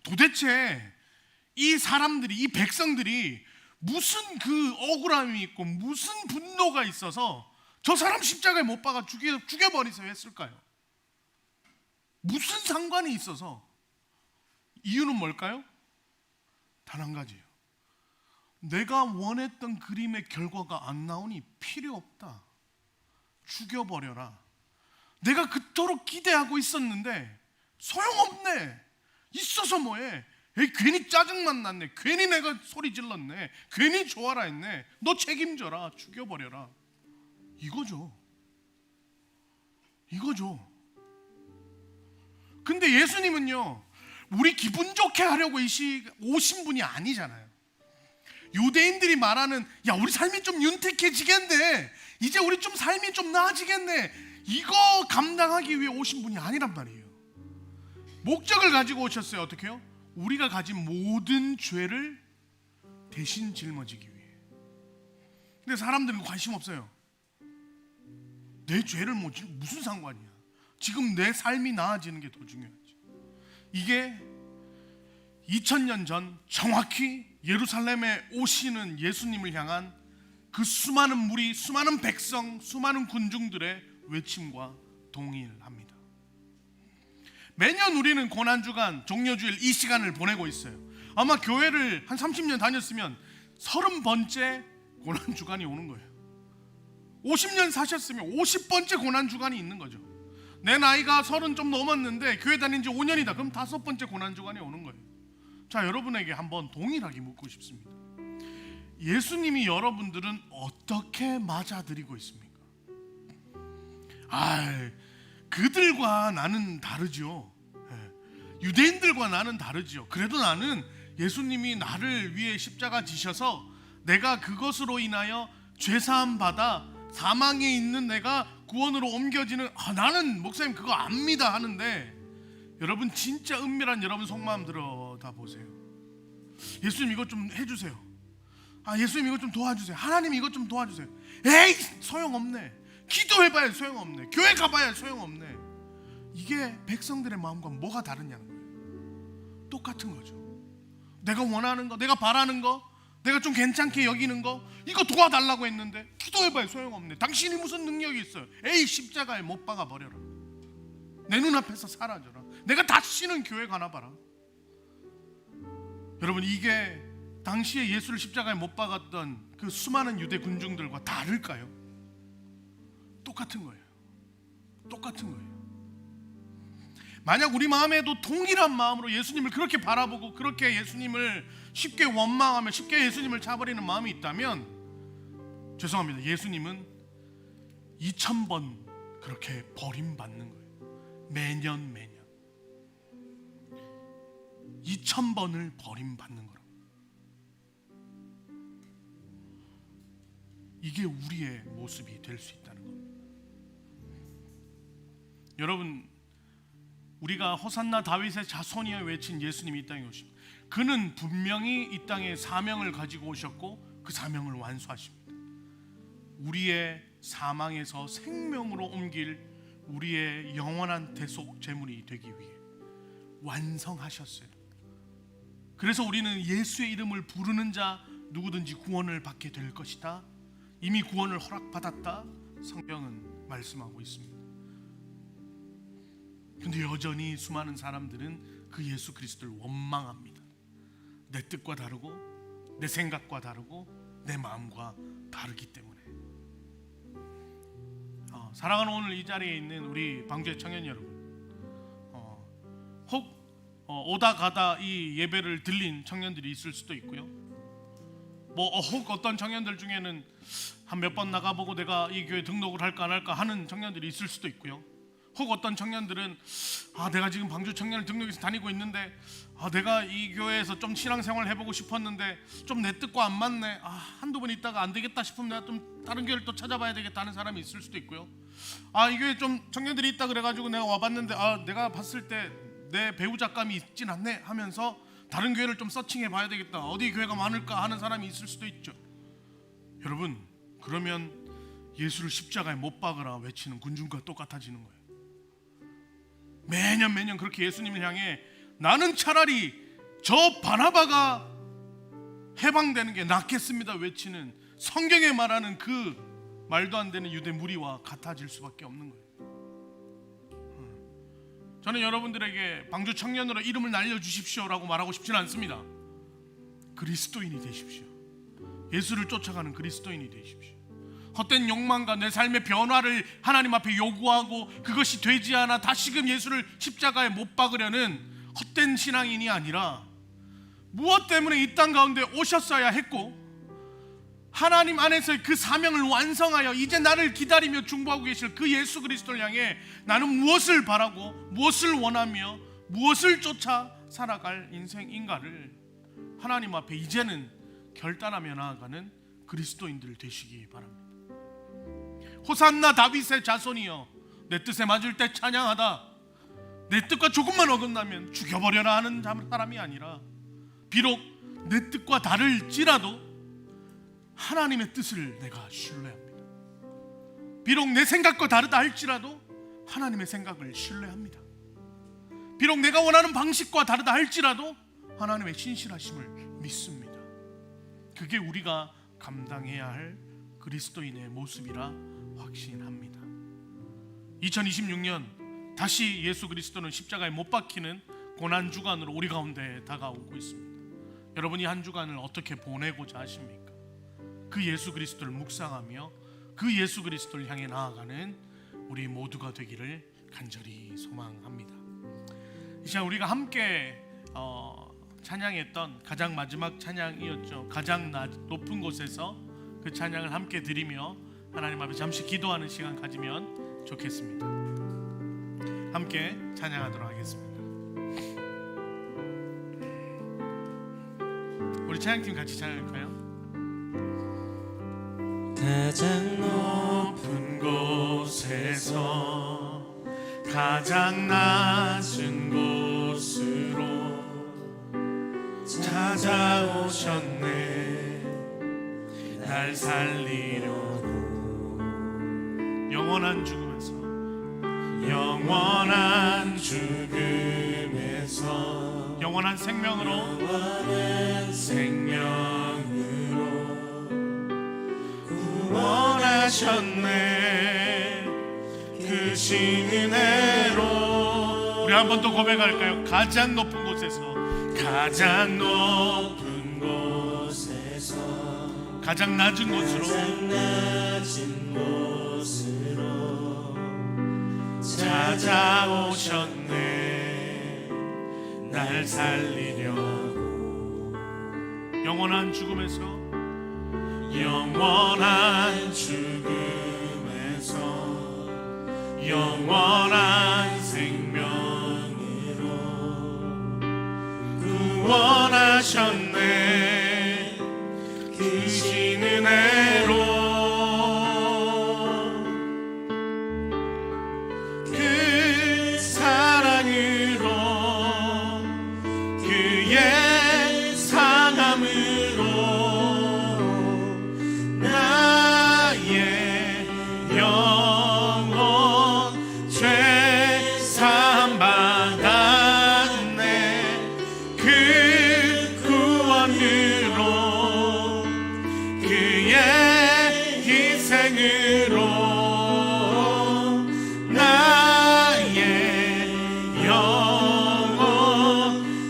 도대체 이 사람들이, 이 백성들이 무슨 그 억울함이 있고 무슨 분노가 있어서 저 사람 십자가에 못 박아 죽여버리세요 했을까요? 무슨 상관이 있어서? 이유는 뭘까요? 단 한 가지예요. 내가 원했던 그림의 결과가 안 나오니 필요 없다. 죽여버려라. 내가 그토록 기대하고 있었는데 소용없네. 있어서 뭐해? 에이, 괜히 짜증만 났네. 괜히 내가 소리 질렀네. 괜히 좋아라 했네. 너 책임져라. 죽여버려라. 이거죠. 근데 예수님은요, 우리 기분 좋게 하려고 오신 분이 아니잖아요. 유대인들이 말하는 야 우리 삶이 좀 윤택해지겠네, 이제 우리 좀 삶이 좀 나아지겠네, 이거 감당하기 위해 오신 분이 아니란 말이에요. 목적을 가지고 오셨어요. 어떻게 해요? 우리가 가진 모든 죄를 대신 짊어지기 위해. 근데 사람들은 관심 없어요. 내 죄를 무슨 상관이야. 지금 내 삶이 나아지는 게 더 중요하지. 이게 2000년 전 정확히 예루살렘에 오시는 예수님을 향한 그 수많은 무리, 수많은 백성, 수많은 군중들의 외침과 동일합니다. 매년 우리는 고난주간, 종려주일 이 시간을 보내고 있어요. 아마 교회를 한 30년 다녔으면 30번째 고난주간이 오는 거예요. 50년 사셨으면 50번째 고난주간이 있는 거죠. 내 나이가 30 좀 넘었는데 교회 다닌 지 5년이다. 그럼 5번째 고난주간이 오는 거예요. 자, 여러분에게 한번 동일하게 묻고 싶습니다. 예수님이 여러분들은 어떻게 맞아들이고 있습니까? 그들과 나는 다르죠. 유대인들과 나는 다르죠. 그래도 나는 예수님이 나를 위해 십자가 지셔서 내가 그것으로 인하여 죄사함 받아 사망에 있는 내가 구원으로 옮겨지는, 나는 목사님 그거 압니다 하는데, 여러분 진짜 은밀한 여러분 속마음 들여다 보세요. 예수님 이것 좀 해주세요. 예수님 이것 좀 도와주세요. 하나님 이것 좀 도와주세요. 에이 소용없네. 기도해봐야 소용없네. 교회 가봐야 소용없네. 이게 백성들의 마음과 뭐가 다르냐는 거예요. 똑같은 거죠. 내가 원하는 거, 내가 바라는 거, 내가 좀 괜찮게 여기는 거, 이거 도와달라고 했는데 기도해봐야 소용없네. 당신이 무슨 능력이 있어요? 에이 십자가에 못 박아버려라. 내 눈앞에서 사라져라. 내가 다시는 교회 가나 봐라. 여러분 이게 당시에 예수를 십자가에 못 박았던 그 수많은 유대 군중들과 다를까요? 똑같은 거예요. 만약 우리 마음에도 동일한 마음으로 예수님을 그렇게 바라보고 그렇게 예수님을 쉽게 원망하며 쉽게 예수님을 차버리는 마음이 있다면 죄송합니다. 예수님은 2000번 그렇게 버림받는 거예요. 매년 2000번을 버림받는 거라고. 이게 우리의 모습이 될 수 있다는 겁니다. 여러분, 우리가 호산나 다윗의 자손이여 외친 예수님이 이 땅에 오십니다. 그는 분명히 이 땅에 사명을 가지고 오셨고 그 사명을 완수하십니다. 우리의 사망에서 생명으로 옮길 우리의 영원한 대속 제물이 되기 위해 완성하셨어요. 그래서 우리는 예수의 이름을 부르는 자 누구든지 구원을 받게 될 것이다. 이미 구원을 허락받았다. 성경은 말씀하고 있습니다. 근데 여전히 수많은 사람들은 그 예수 그리스도를 원망합니다. 내 뜻과 다르고 내 생각과 다르고 내 마음과 다르기 때문에. 사랑하는 오늘 이 자리에 있는 우리 방주의 청년 여러분, 혹 오다 가다 이 예배를 들린 청년들이 있을 수도 있고요. 혹 어떤 청년들 중에는 한 몇 번 나가보고 내가 이 교회 등록을 할까 안 할까 하는 청년들이 있을 수도 있고요. 혹 어떤 청년들은 내가 지금 방주 청년을 등록해서 다니고 있는데 내가 이 교회에서 좀 신앙생활을 해보고 싶었는데 좀 내 뜻과 안 맞네. 한두 번 있다가 안 되겠다 싶으면 내가 좀 다른 교회를 또 찾아봐야 되겠다 하는 사람이 있을 수도 있고요. 이 교회에 좀 청년들이 있다 그래가지고 내가 와봤는데 내가 봤을 때 내 배우자감이 있진 않네 하면서 다른 교회를 좀 서칭해 봐야 되겠다. 어디 교회가 많을까 하는 사람이 있을 수도 있죠. 여러분, 그러면 예수를 십자가에 못 박으라 외치는 군중과 똑같아지는 거예요. 매년 그렇게 예수님을 향해 나는 차라리 저 바나바가 해방되는 게 낫겠습니다 외치는 성경에 말하는 그 말도 안 되는 유대 무리와 같아질 수밖에 없는 거예요. 저는 여러분들에게 방주 청년으로 이름을 날려주십시오라고 말하고 싶지는 않습니다. 그리스도인이 되십시오. 예수를 쫓아가는 그리스도인이 되십시오. 헛된 욕망과 내 삶의 변화를 하나님 앞에 요구하고 그것이 되지 않아 다시금 예수를 십자가에 못 박으려는 헛된 신앙인이 아니라 무엇 때문에 이 땅 가운데 오셨어야 했고 하나님 안에서의 그 사명을 완성하여 이제 나를 기다리며 중보하고 계실 그 예수 그리스도를 향해 나는 무엇을 바라고 무엇을 원하며 무엇을 쫓아 살아갈 인생인가를 하나님 앞에 이제는 결단하며 나아가는 그리스도인들 되시기 바랍니다. 호산나 다윗의 자손이여 내 뜻에 맞을 때 찬양하다. 내 뜻과 조금만 어긋나면 죽여버려라 하는 사람이 아니라 비록 내 뜻과 다를지라도 하나님의 뜻을 내가 신뢰합니다. 비록 내 생각과 다르다 할지라도 하나님의 생각을 신뢰합니다. 비록 내가 원하는 방식과 다르다 할지라도 하나님의 신실하심을 믿습니다. 그게 우리가 감당해야 할 그리스도인의 모습이라 확신합니다. 2026년 다시 예수 그리스도는 십자가에 못 박히는 고난 주간으로 우리 가운데 다가오고 있습니다. 여러분이 한 주간을 어떻게 보내고자 하십니까? 그 예수 그리스도를 묵상하며 그 예수 그리스도를 향해 나아가는 우리 모두가 되기를 간절히 소망합니다. 이 시간 우리가 함께 찬양했던 가장 마지막 찬양이었죠. 가장 높은 곳에서 그 찬양을 함께 드리며 하나님 앞에 잠시 기도하는 시간 가지면 좋겠습니다. 함께 찬양하도록 하겠습니다. 우리 찬양팀 같이 찬양할까요? 가장 높은 곳에서 가장 낮은 곳으로 찾아오셨네. 날 살리려고 영원한 죽음에서 영원한 죽음에서 영원한 생명으로 영원한 생명으로 구원하셨네. 그 은혜로 우리 한 번 더 고백할까요? 가장 높은 곳에서 가장 높은 곳에서 가장 낮은 곳으로 낮은 곳으로 찾아오셨네. 날 살리려고 영원한 죽음에서 영원한 죽음에서 영원한 생명으로 구원하셨네. 크신 은혜로 그 사랑으로 그의 상함으로 나의 영혼 죄 사함 받았네. 그 구원으로 그의 희생으로 나의 영혼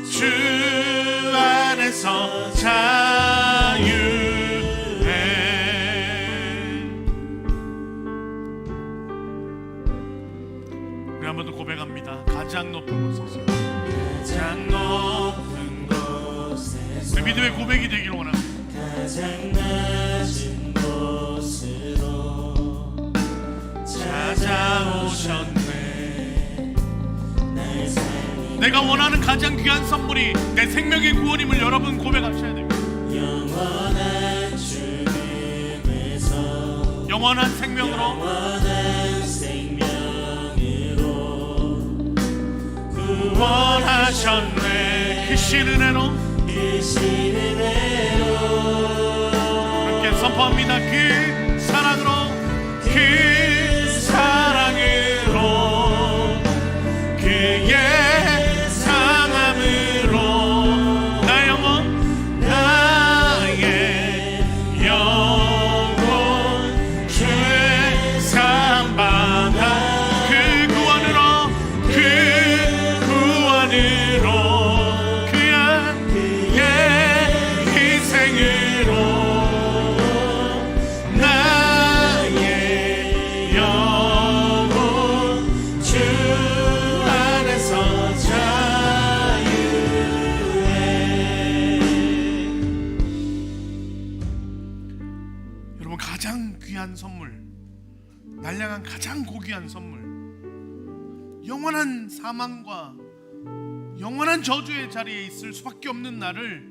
주 안에서 자유해. 우리 한 번 더 고백합니다. 가장 높은 곳에서, 가장 높은 곳에서 우리 믿음의 고백이 되기를 원합니다. 가장 낮은 곳으로 찾아오셨네. 날 살리 내가 원하는 가장 귀한 선물이 내 생명의 구원임을 여러분 고백하셔야 됩니다. 영원한 죽음에서 영원한 생명으로 영원한 생명으로 구원하셨네. 크신 은혜로 크신 은혜로 함께 선포합니다. 그 사랑으로 그 사랑으로 그의 상함으로 나의 영혼 죄 사함 받아. 그 구원으로 그의 희생으로 나의 영혼 주 안에서 자유해. 여러분, 가장 귀한 선물, 날 향한 가장 고귀한 선물, 영원한 사망과 영원한 저주의 자리에 있을 수밖에 없는 나를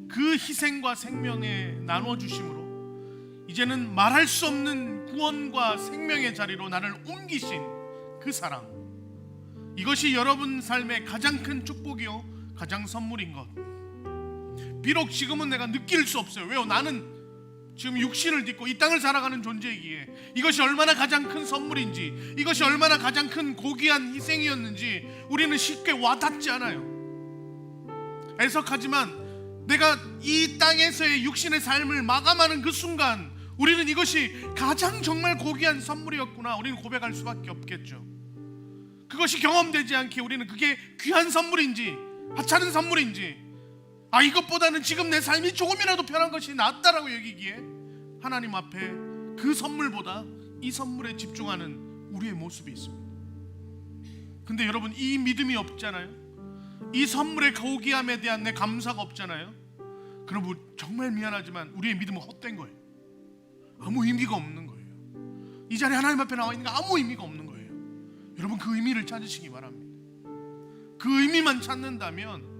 그 희생과 생명에 나누어 주심으로 이제는 말할 수 없는 구원과 생명의 자리로 나를 옮기신 그 사랑, 이것이 여러분 삶의 가장 큰 축복이요 가장 선물인 것. 비록 지금은 내가 느낄 수 없어요. 왜요? 나는 지금 육신을 딛고 이 땅을 살아가는 존재이기에 이것이 얼마나 가장 큰 선물인지, 이것이 얼마나 가장 큰 고귀한 희생이었는지 우리는 쉽게 와닿지 않아요. 애석하지만 내가 이 땅에서의 육신의 삶을 마감하는 그 순간 우리는 이것이 가장 정말 고귀한 선물이었구나, 우리는 고백할 수밖에 없겠죠. 그것이 경험되지 않게 우리는 그게 귀한 선물인지 하찮은 선물인지, 이것보다는 지금 내 삶이 조금이라도 편한 것이 낫다라고 여기기에 하나님 앞에 그 선물보다 이 선물에 집중하는 우리의 모습이 있습니다. 근데 여러분, 이 믿음이 없잖아요. 이 선물의 고귀함에 대한 내 감사가 없잖아요. 그럼 정말 미안하지만 우리의 믿음은 헛된 거예요. 아무 의미가 없는 거예요. 이 자리에 하나님 앞에 나와 있는 게 아무 의미가 없는 거예요. 여러분, 그 의미를 찾으시기 바랍니다. 그 의미만 찾는다면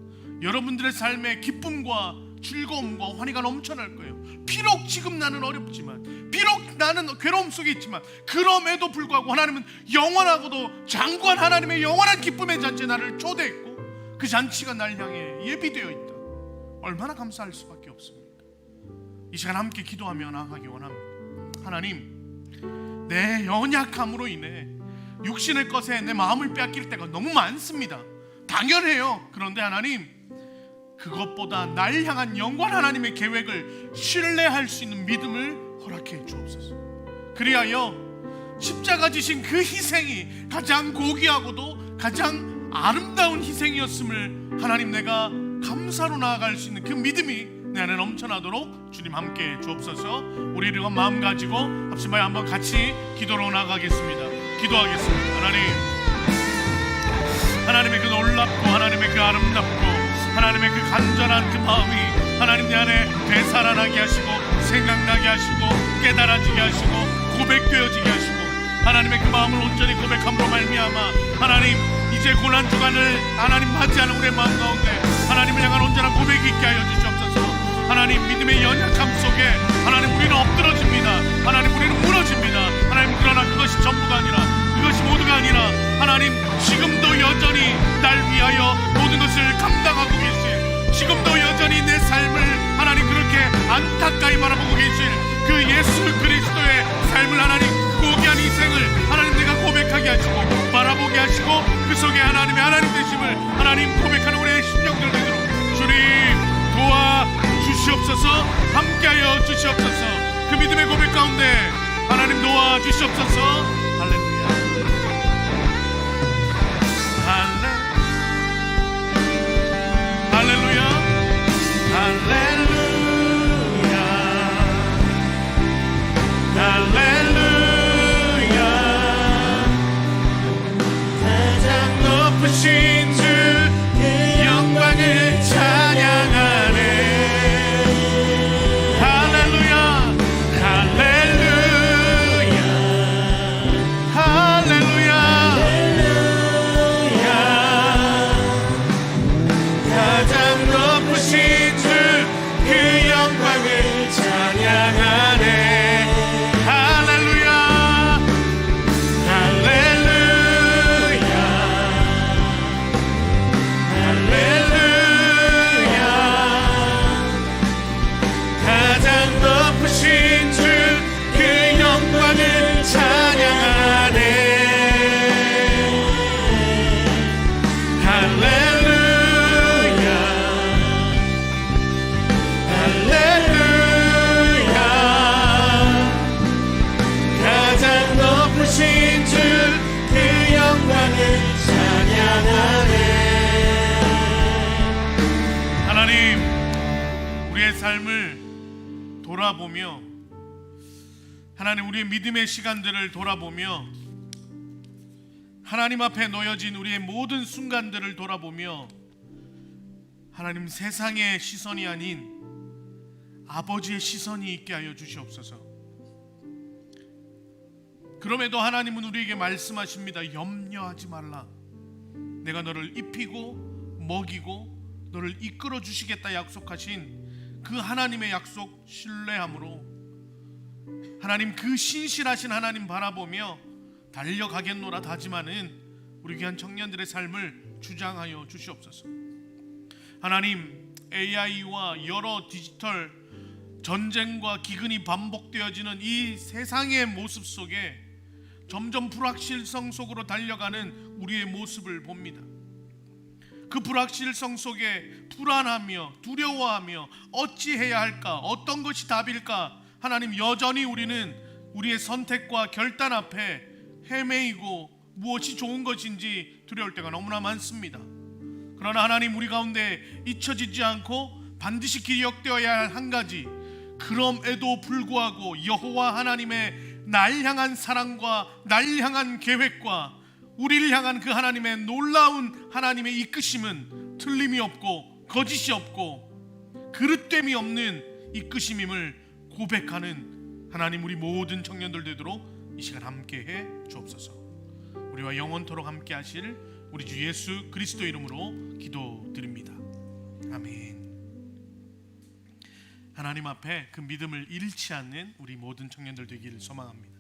여러분들의 삶에 기쁨과 즐거움과 환희가 넘쳐날 거예요. 비록 지금 나는 어렵지만, 비록 나는 괴로움 속에 있지만, 그럼에도 불구하고 하나님은 영원하고도 장구한 하나님의 영원한 기쁨의 잔치에 나를 초대했고 그 잔치가 날 향해 예비되어 있다. 얼마나 감사할 수밖에 없습니까? 이 시간 함께 기도하며 나아가기 원합니다. 하나님, 내 연약함으로 인해 육신의 것에 내 마음을 빼앗길 때가 너무 많습니다. 당연해요. 그런데 하나님, 그것보다 날 향한 영원 하나님의 계획을 신뢰할 수 있는 믿음을 허락해 주옵소서. 그리하여 십자가 지신 그 희생이 가장 고귀하고도 가장 아름다운 희생이었음을 하나님, 내가 감사로 나아갈 수 있는 그 믿음이 내 안에 넘쳐나도록 주님 함께 주옵소서. 우리를 마음 가지고 합심하여 한번 같이 기도로 나가겠습니다. 기도하겠습니다. 하나님의 그 놀랍고 하나님의 그 아름답고 하나님의 그 간절한 그 마음이 하나님 내 안에 되살아나게 하시고 생각나게 하시고 깨달아지게 하시고 고백되어지게 하시고 하나님의 그 마음을 온전히 고백함으로 말미암아 하나님 이제 고난주간을 하나님 맞이하는 우리의 마음 가운데 하나님을 향한 온전한 고백이 있게 하여 주시옵소서. 하나님 믿음의 연약함 속에 하나님 우리는 엎드러집니다. 하나님 우리는 무너집니다. 하나님 그러나 그것이 전부가 아니라 그것이 모두가 아니라 하나님 지금도 여전히 날 위하여 모든 것을 감당하고 계신 지금도 여전히 내 삶을 하나님 그렇게 안타까이 바라보고 계신 그 예수 그리스도의 삶을 하나님 고귀한 희생을 하나님 내가 고백하게 하시고 바라보게 하시고 그 속에 하나님의 하나님 되심을 하나님 고백하는 우리의 심령들 되도록 주님 도와 주시옵소서. 함께하여 주시옵소서. 그 믿음의 고백 가운데 하나님 도와 주시옵소서. 할렐루야 할렐루야 할렐루야 할렐루야 가장 높으신 주 그 영광을 찬양하네. 할렐루야 할렐루야 할렐루야 가장 높으신 주 그 영광을 찬양하네. 할렐루야 할렐루야 할렐루야 가장 높으신 주 그 영광을 찬양하네. 할렐루야 할렐루야 가장 높으신 주 그 영광을 찬양하네. 하나님 우리의 삶을 돌아보며 하나님 우리의 믿음의 시간들을 돌아보며 하나님 앞에 놓여진 우리의 모든 순간들을 돌아보며 하나님 세상의 시선이 아닌 아버지의 시선이 있게 하여 주시옵소서. 그럼에도 하나님은 우리에게 말씀하십니다. 염려하지 말라. 내가 너를 입히고 먹이고 너를 이끌어 주시겠다 약속하신 그 하나님의 약속 신뢰함으로 하나님 그 신실하신 하나님 바라보며 달려가겠노라 다짐하는 우리 귀한 청년들의 삶을 주장하여 주시옵소서. 하나님 AI와 여러 디지털 전쟁과 기근이 반복되어지는 이 세상의 모습 속에 점점 불확실성 속으로 달려가는 우리의 모습을 봅니다. 그 불확실성 속에 불안하며 두려워하며 어찌해야 할까, 어떤 것이 답일까, 하나님 여전히 우리는 우리의 선택과 결단 앞에 헤매이고 무엇이 좋은 것인지 두려울 때가 너무나 많습니다. 그러나 하나님 우리 가운데 잊혀지지 않고 반드시 기억되어야 할 한 가지, 그럼에도 불구하고 여호와 하나님의 날 향한 사랑과 날 향한 계획과 우리를 향한 그 하나님의 놀라운 하나님의 이끄심은 틀림이 없고 거짓이 없고 그릇됨이 없는 이끄심임을 고백하는 하나님 우리 모든 청년들 되도록 이 시간 함께해 주옵소서. 우리와 영원토록 함께 하실 우리 주 예수 그리스도 이름으로 기도드립니다. 아멘. 하나님 앞에 그 믿음을 잃지 않는 우리 모든 청년들 되기를 소망합니다.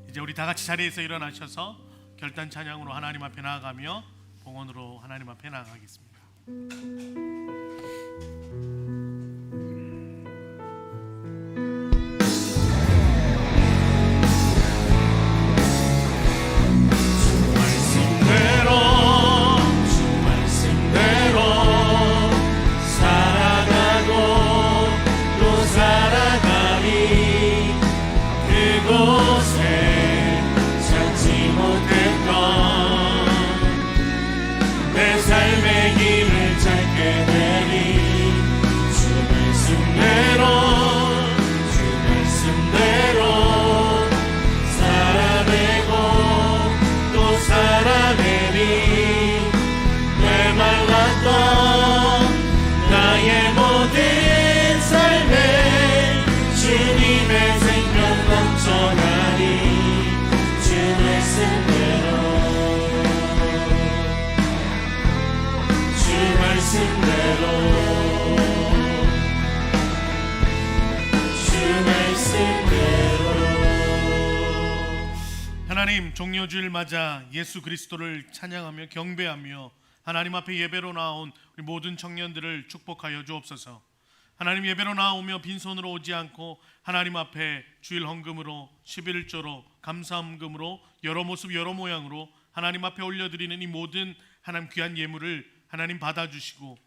이제 우리 다 같이 자리에서 일어나셔서 결단 찬양으로 하나님 앞에 나아가며 봉헌으로 하나님 앞에 나아가겠습니다. 삶의 길을 찾게 되 주 말씀대로 하나님, 종려주일 맞아 예수 그리스도를 찬양하며 경배하며 하나님 앞에 예배로 나온 우리 모든 청년들을 축복하여 주옵소서. 하나님, 예배로 나오며 빈손으로 오지 않고 하나님 앞에 주일 헌금으로 11조로 감사헌금으로 여러 모습 여러 모양으로 하나님 앞에 올려드리는 이 모든 하나님 귀한 예물을 하나님 받아주시고,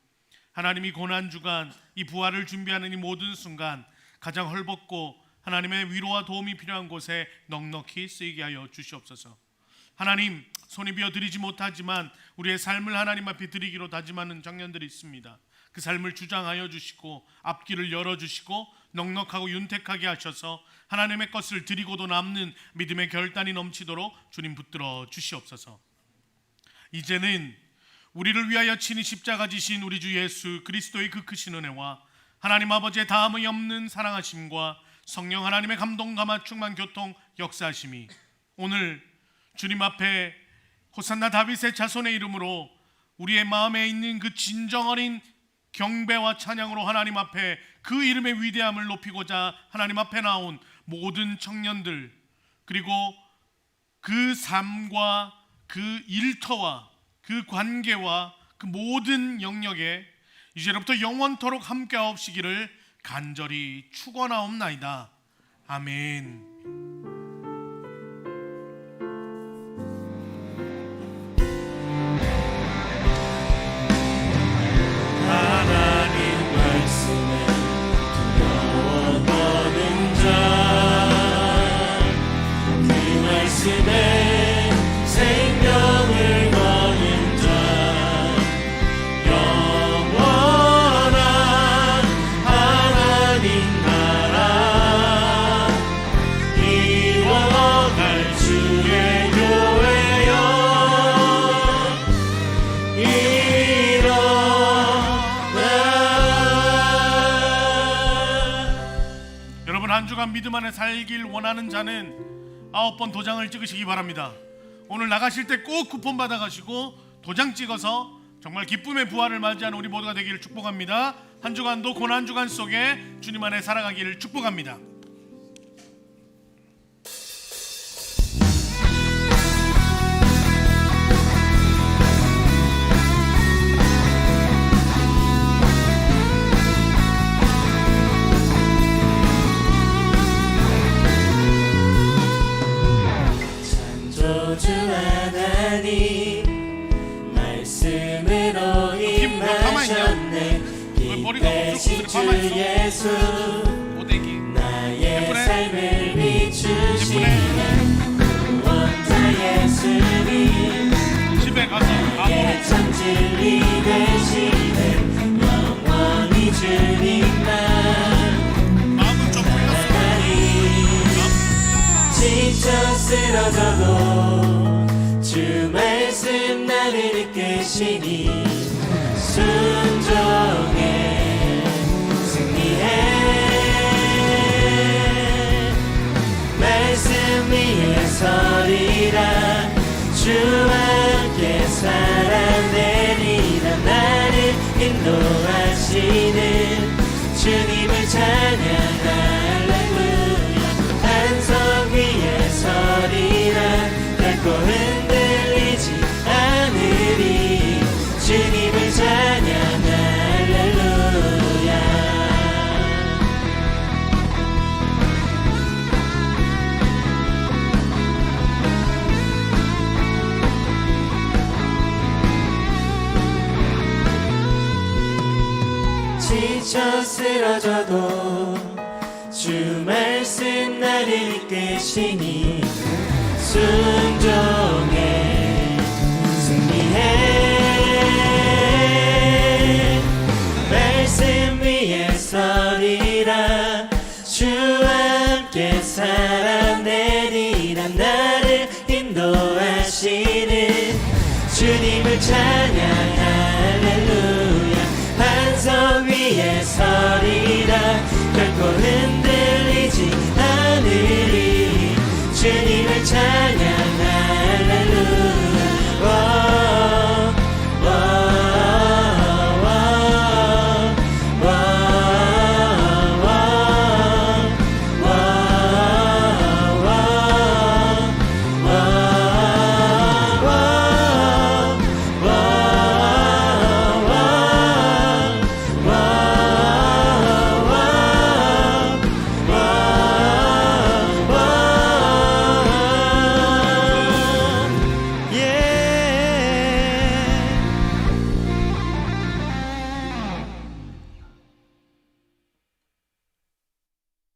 하나님이 고난주간 이 부활을 준비하는 이 모든 순간 가장 헐벗고 하나님의 위로와 도움이 필요한 곳에 넉넉히 쓰이게 하여 주시옵소서. 하나님, 손이 비어 드리지 못하지만 우리의 삶을 하나님 앞에 드리기로 다짐하는 청년들이 있습니다. 그 삶을 주장하여 주시고 앞길을 열어주시고 넉넉하고 윤택하게 하셔서 하나님의 것을 드리고도 남는 믿음의 결단이 넘치도록 주님 붙들어 주시옵소서. 이제는 우리를 위하여 친히 십자가 지신 우리 주 예수 그리스도의 그 크신 은혜와 하나님 아버지의 다함이 없는 사랑하심과 성령 하나님의 감동 감화 충만 교통 역사하심이 오늘 주님 앞에 호산나 다윗의 자손의 이름으로 우리의 마음에 있는 그 진정 어린 경배와 찬양으로 하나님 앞에 그 이름의 위대함을 높이고자 하나님 앞에 나온 모든 청년들, 그리고 그 삶과 그 일터와 그 관계와 그 모든 영역에 이제로부터 영원토록 함께하옵시기를 간절히 축원하옵나이다. 아멘. 하나님 말씀에 두려워 떠는 자, 그 말씀에 생명을 거는 자, 영원한 하나님 나라 이루어갈 주의 교회여 여러분, 한 주간 믿음 안에 살길 원하는 자는 9번 도장을 찍으시기 바랍니다. 오늘 나가실 때 꼭 쿠폰 받아가시고 도장 찍어서 정말 기쁨의 부활을 맞이하는 우리 모두가 되기를 축복합니다. 한 주간도 고난 주간 속에 주님 안에 살아가기를 축복합니다. 창조주 하나님 말씀으로 임하셨네. 빛대신 주 예수 오대기 나의 예쁘네. 삶을 비추시네. 예쁘네. 구원자 예수님 집에 가서 나의 참 진리 되시네. 영원히 주님만 마음은 좀 풀렸어. 지쳐 쓰러져도 주 말씀 나를 이끄시니 순종해 승리해. 말씀 위에 서리라 주와 함께 살아내리라. 나를 인도하시는 주님을 찬양할렐루야. 반석 위에 서리라 결코 흔들리지 않으리. 주님을 찬양 할렐루야. 지쳐 쓰러져도 주 말씀 나를 이끄시니 순종해 승리해. 말씀 위에 서리라 주와 함께 살아내리라. 나를 인도하시는 주님을 찬양